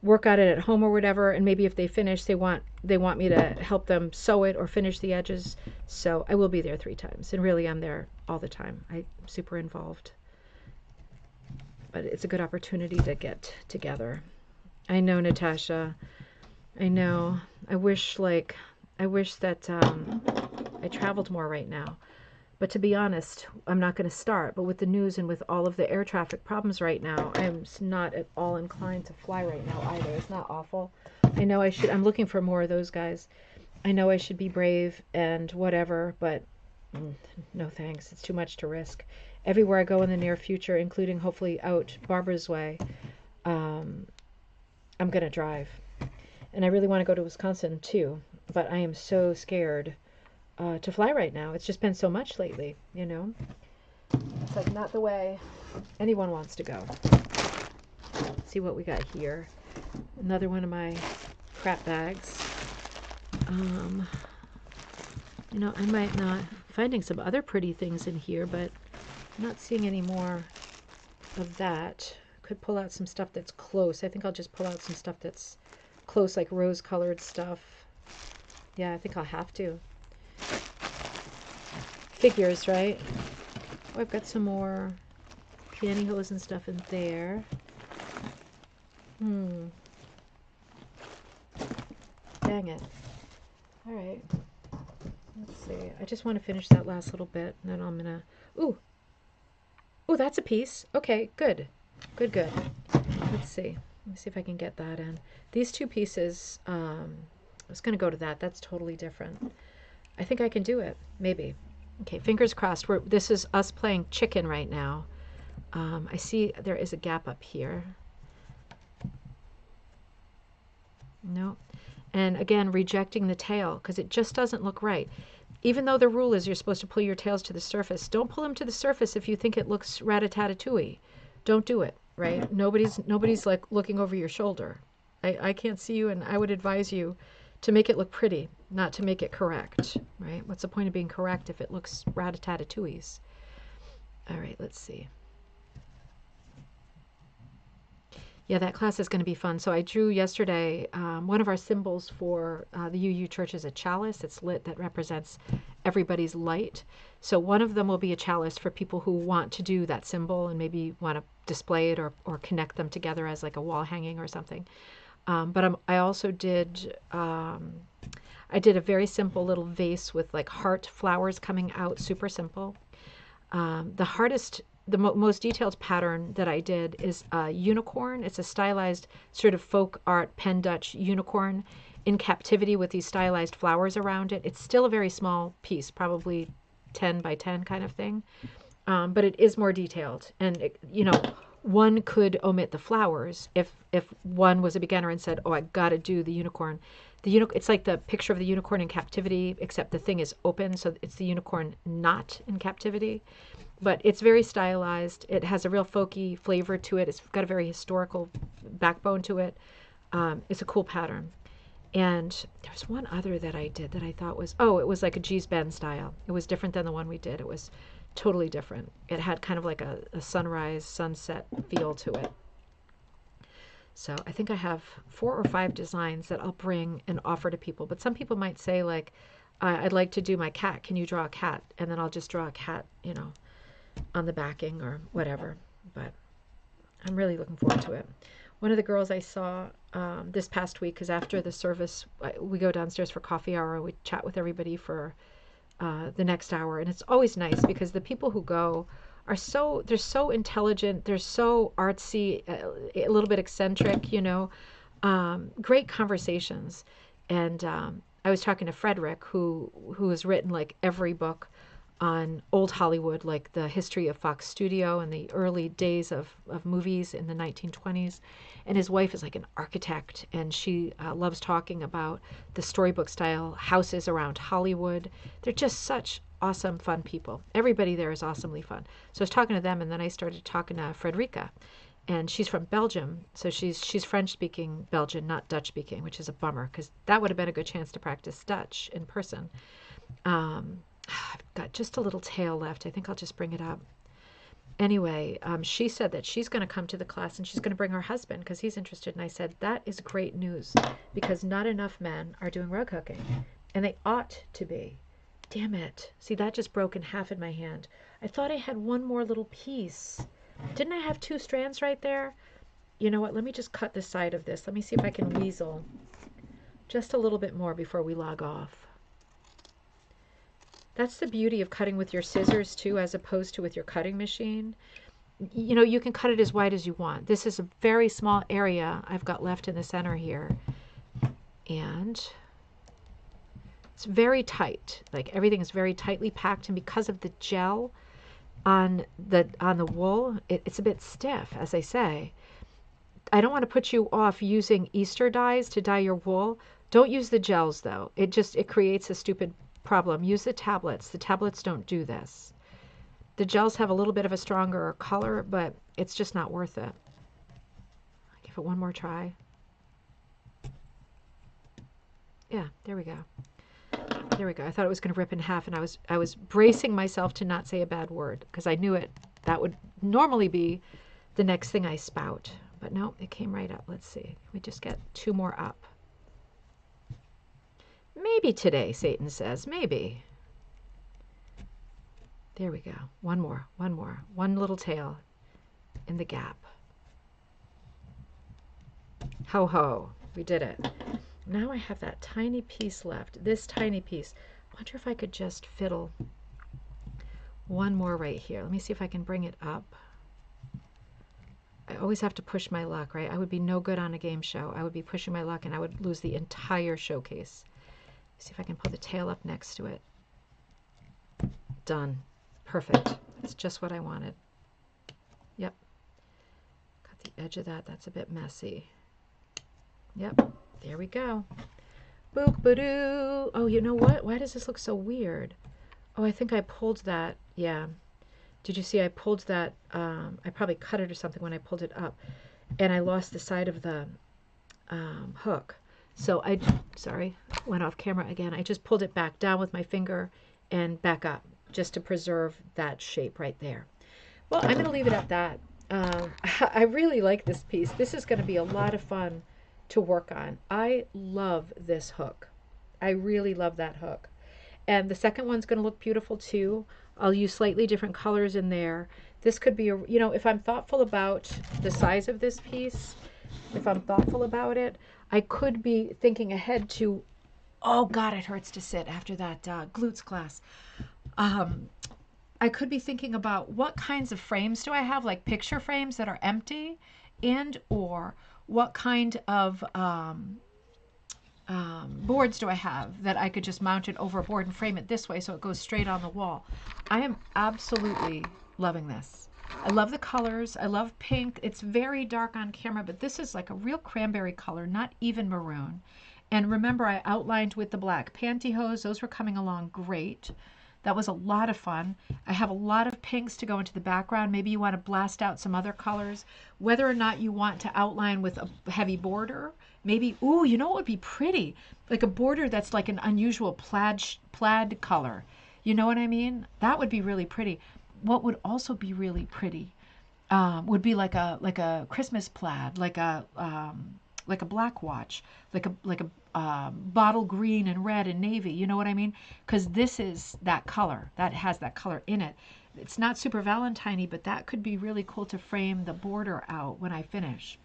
work on it at home or whatever, and maybe if they finish, they want me to help them sew it or finish the edges. So I will be there 3 times, and really I'm there all the time. I'm super involved. But it's a good opportunity to get together. I know, Natasha. I know. I wish that I traveled more right now. But to be honest, I'm not going to start. But with the news and with all of the air traffic problems right now, I'm not at all inclined to fly right now either. It's not awful. I know I should. I'm looking for more of those guys. I know I should be brave and whatever, but no thanks. It's too much to risk. Everywhere I go in the near future, including hopefully out Barbara's way, I'm going to drive. And I really want to go to Wisconsin too, but I am so scared to fly right now. It's just been so much lately, It's like not the way anyone wants to go. Let's see what we got here. Another one of my crap bags. I might not, finding some other pretty things in here, but I'm not seeing any more of that. Could pull out some stuff that's close. I think I'll just pull out some stuff that's close, like rose-colored stuff. Yeah, I think I'll have to. Figures, right? Oh, I've got some more pantyhose and stuff in there. Dang it. All right. Let's see. I just want to finish that last little bit, and then I'm gonna. Ooh, that's a piece. Okay, good. Let's see. Let me see if I can get that in. These 2 pieces. I was gonna go to that. That's totally different. I think I can do it. Maybe. Okay, fingers crossed. This is us playing chicken right now. I see there is a gap up here. Nope. And again, rejecting the tail because it just doesn't look right. Even though the rule is you're supposed to pull your tails to the surface, don't pull them to the surface if you think it looks rat-a-tat-a-tooey. Don't do it, right? Nobody's like looking over your shoulder. I can't see you, and I would advise you to make it look pretty, not to make it correct, right? What's the point of being correct if it looks rat-a-tat-a-tooies? All right, let's see. Yeah, that class is going to be fun. So I drew yesterday, one of our symbols for the UU Church is a chalice. It's lit, that represents everybody's light. So one of them will be a chalice for people who want to do that symbol and maybe want to display it or connect them together as like a wall hanging or something. But I also did, I did a very simple little vase with like heart flowers coming out, super simple. The most detailed pattern that I did is a unicorn. It's a stylized sort of folk art pen Dutch unicorn in captivity with these stylized flowers around it. It's still a very small piece, probably 10 by 10 kind of thing, but it is more detailed. And one could omit the flowers if one was a beginner and said, "Oh, I got to do the unicorn." It's like the picture of the unicorn in captivity, except the thing is open, so it's the unicorn not in captivity. But it's very stylized. It has a real folky flavor to it. It's got a very historical backbone to it. It's a cool pattern. And there was one other that I did that I thought was, oh, it was like a G's Ben style. It was different than the one we did. It was totally different. It had kind of like a sunrise, sunset feel to it. So I think I have 4 or 5 designs that I'll bring and offer to people. But some people might say, like, I'd like to do my cat. Can you draw a cat? And then I'll just draw a cat, you know, on the backing or whatever. But I'm really looking forward to it. One of the girls I saw this past week, because after the service, we go downstairs for coffee hour. We chat with everybody for the next hour. And it's always nice because the people who go are they're so intelligent. They're so artsy, a little bit eccentric, you know, great conversations. And I was talking to Frederick, who has written like every book on old Hollywood, like the history of Fox Studio and the early days of movies in the 1920s. And his wife is like an architect, and she loves talking about the storybook style houses around Hollywood. They're just such awesome, fun people. Everybody there is awesomely fun. So I was talking to them, and then I started talking to Frederica. And she's from Belgium, so she's French-speaking Belgian, not Dutch-speaking, which is a bummer, because that would have been a good chance to practice Dutch in person. I've got just a little tail left. I think I'll just bring it up. Anyway, she said that she's going to come to the class and she's going to bring her husband because he's interested. And I said, that is great news because not enough men are doing rug hooking. And they ought to be. Damn it. See, that just broke in half in my hand. I thought I had one more little piece. Didn't I have 2 strands right there? You know what? Let me just cut the side of this. Let me see if I can weasel just a little bit more before we log off. That's the beauty of cutting with your scissors too, as opposed to with your cutting machine. You know, you can cut it as wide as you want. This is a very small area I've got left in the center here. And it's very tight. Like everything is very tightly packed, and because of the gel on the wool, it's a bit stiff, as I say. I don't want to put you off using Easter dyes to dye your wool. Don't use the gels though. It creates a stupid problem. Use the tablets. The tablets don't do this. The gels have a little bit of a stronger color, but it's just not worth it. I'll give it one more try. Yeah, there we go. There we go. I thought it was going to rip in half, and I was bracing myself to not say a bad word because I knew that would normally be the next thing I spout. But no, it came right up. Let's see. Can we just get 2 more up? Maybe today, Satan says. Maybe. There we go. One more. One little tail in the gap. Ho ho. We did it. Now I have that tiny piece left. This tiny piece. I wonder if I could just fiddle one more right here. Let me see if I can bring it up. I always have to push my luck, right? I would be no good on a game show. I would be pushing my luck and I would lose the entire showcase. See if I can pull the tail up next to it. Done. Perfect. That's just what I wanted. Yep. Got the edge of that. That's a bit messy. Yep. There we go. Boop-a-doo. Oh, you know what? Why does this look so weird? Oh, I think I pulled that. Yeah. Did you see I pulled that? I probably cut it or something when I pulled it up. And I lost the side of the hook. So sorry, went off camera again. I just pulled it back down with my finger and back up just to preserve that shape right there. Well, I'm going to leave it at that. I really like this piece. This is going to be a lot of fun to work on. I love this hook. I really love that hook. And the second one's going to look beautiful too. I'll use slightly different colors in there. This could be, you know, if I'm thoughtful about the size of this piece, if I'm thoughtful about it, I could be thinking ahead to, oh God, it hurts to sit after that glutes class. I could be thinking about what kinds of frames do I have, like picture frames that are empty, and or what kind of boards do I have that I could just mount it over a board and frame it this way so it goes straight on the wall. I am absolutely loving this. I love the colors. I love pink. It's very dark on camera, but this is like a real cranberry color, not even maroon. And remember, I outlined with the black pantyhose. Those were coming along great. That was a lot of fun. I have a lot of pinks to go into the background. Maybe you want to blast out some other colors. Whether or not you want to outline with a heavy border, maybe, ooh, you know what would be pretty? Like a border that's like an unusual plaid color. You know what I mean? That would be really pretty. What would also be really pretty would be like a Christmas plaid, like a black watch, like a bottle green and red and navy. You know what I mean? Because this is that color. That has that color in it. It's not super Valentine-y, but that could be really cool to frame the border out when I finish.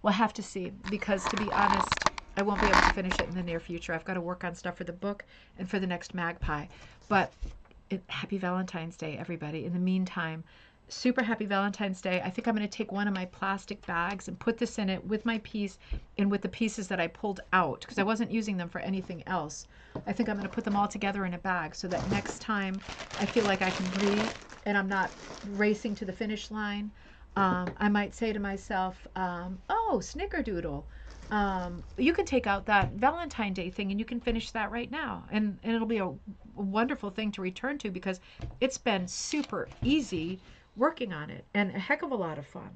We'll have to see, because to be honest, I won't be able to finish it in the near future. I've got to work on stuff for the book and for the next Magpie. But happy Valentine's Day, everybody. In the meantime, super happy Valentine's Day. I think I'm going to take one of my plastic bags and put this in it with my piece and with the pieces that I pulled out, because I wasn't using them for anything else. I think I'm going to put them all together in a bag so that next time I feel like I can breathe and I'm not racing to the finish line. I might say to myself, oh, snickerdoodle. You can take out that Valentine Day thing and you can finish that right now. And it'll be a wonderful thing to return to, because it's been super easy working on it and a heck of a lot of fun,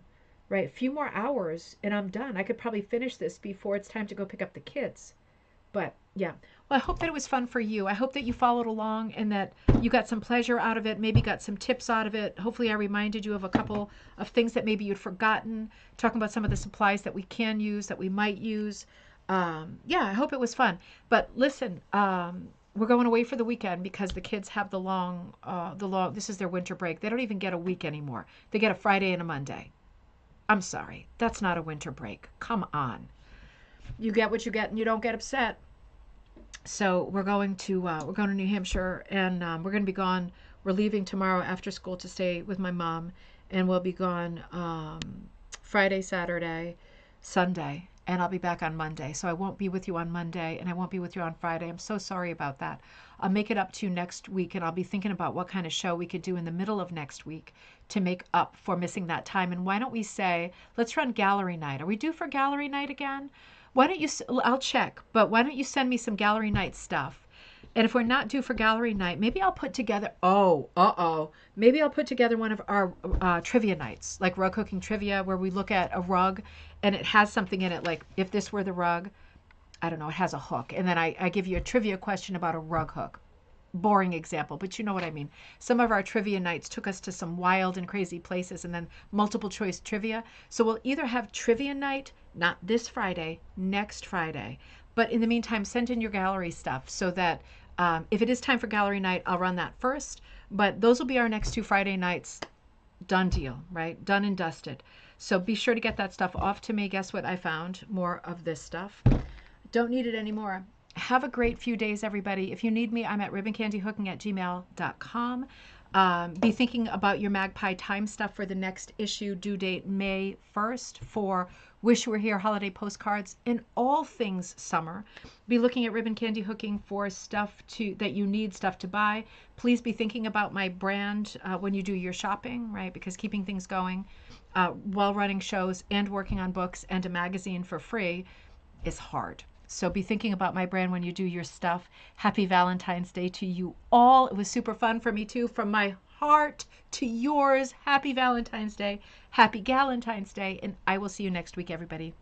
right? A few more hours and I'm done. I could probably finish this before it's time to go pick up the kids. But yeah, well, I hope that it was fun for you. I hope that you followed along and that you got some pleasure out of it, maybe got some tips out of it. Hopefully I reminded you of a couple of things that maybe you'd forgotten, talking about some of the supplies that we can use, that we might use. Yeah, I hope it was fun. But listen, we're going away for the weekend because the kids have the long, this is their winter break. They don't even get a week anymore. They get a Friday and a Monday. I'm sorry, that's not a winter break. Come on. You get what you get and you don't get upset. So we're going to New Hampshire, and we're going to be gone. We're leaving tomorrow after school to stay with my mom, and we'll be gone Friday, Saturday, Sunday, and I'll be back on Monday. So I won't be with you on Monday, and I won't be with you on Friday. I'm so sorry about that. I'll make it up to you next week, and I'll be thinking about what kind of show we could do in the middle of next week to make up for missing that time. And why don't we say, let's run gallery night. Are we due for gallery night again? Why don't you, I'll check, but why don't you send me some gallery night stuff? And if we're not due for gallery night, maybe I'll put together, maybe I'll put together one of our trivia nights, like rug hooking trivia, where we look at a rug and it has something in it, like if this were the rug, I don't know, it has a hook. And then I give you a trivia question about a rug hook. Boring example, but you know what I mean. Some of our trivia nights took us to some wild and crazy places, and then multiple choice trivia. So we'll either have trivia night, not this Friday, next Friday. But in the meantime, send in your gallery stuff so that if it is time for gallery night, I'll run that first. But those will be our next 2 Friday nights. Done deal, right? Done and dusted. So be sure to get that stuff off to me. Guess what? I found more of this stuff. Don't need it anymore. Have a great few days, everybody. If you need me, I'm at ribboncandyhooking@gmail.com. Be thinking about your Magpie Times stuff for the next issue, due date May 1st, for Wish You Were Here holiday postcards and all things summer. Be looking at Ribbon Candy Hooking for stuff that you need, stuff to buy. Please be thinking about my brand when you do your shopping, right? Because keeping things going while running shows and working on books and a magazine for free is hard. So be thinking about my brand when you do your stuff. Happy Valentine's Day to you all. It was super fun for me too. From my heart to yours, happy Valentine's Day. Happy Galentine's Day. And I will see you next week, everybody.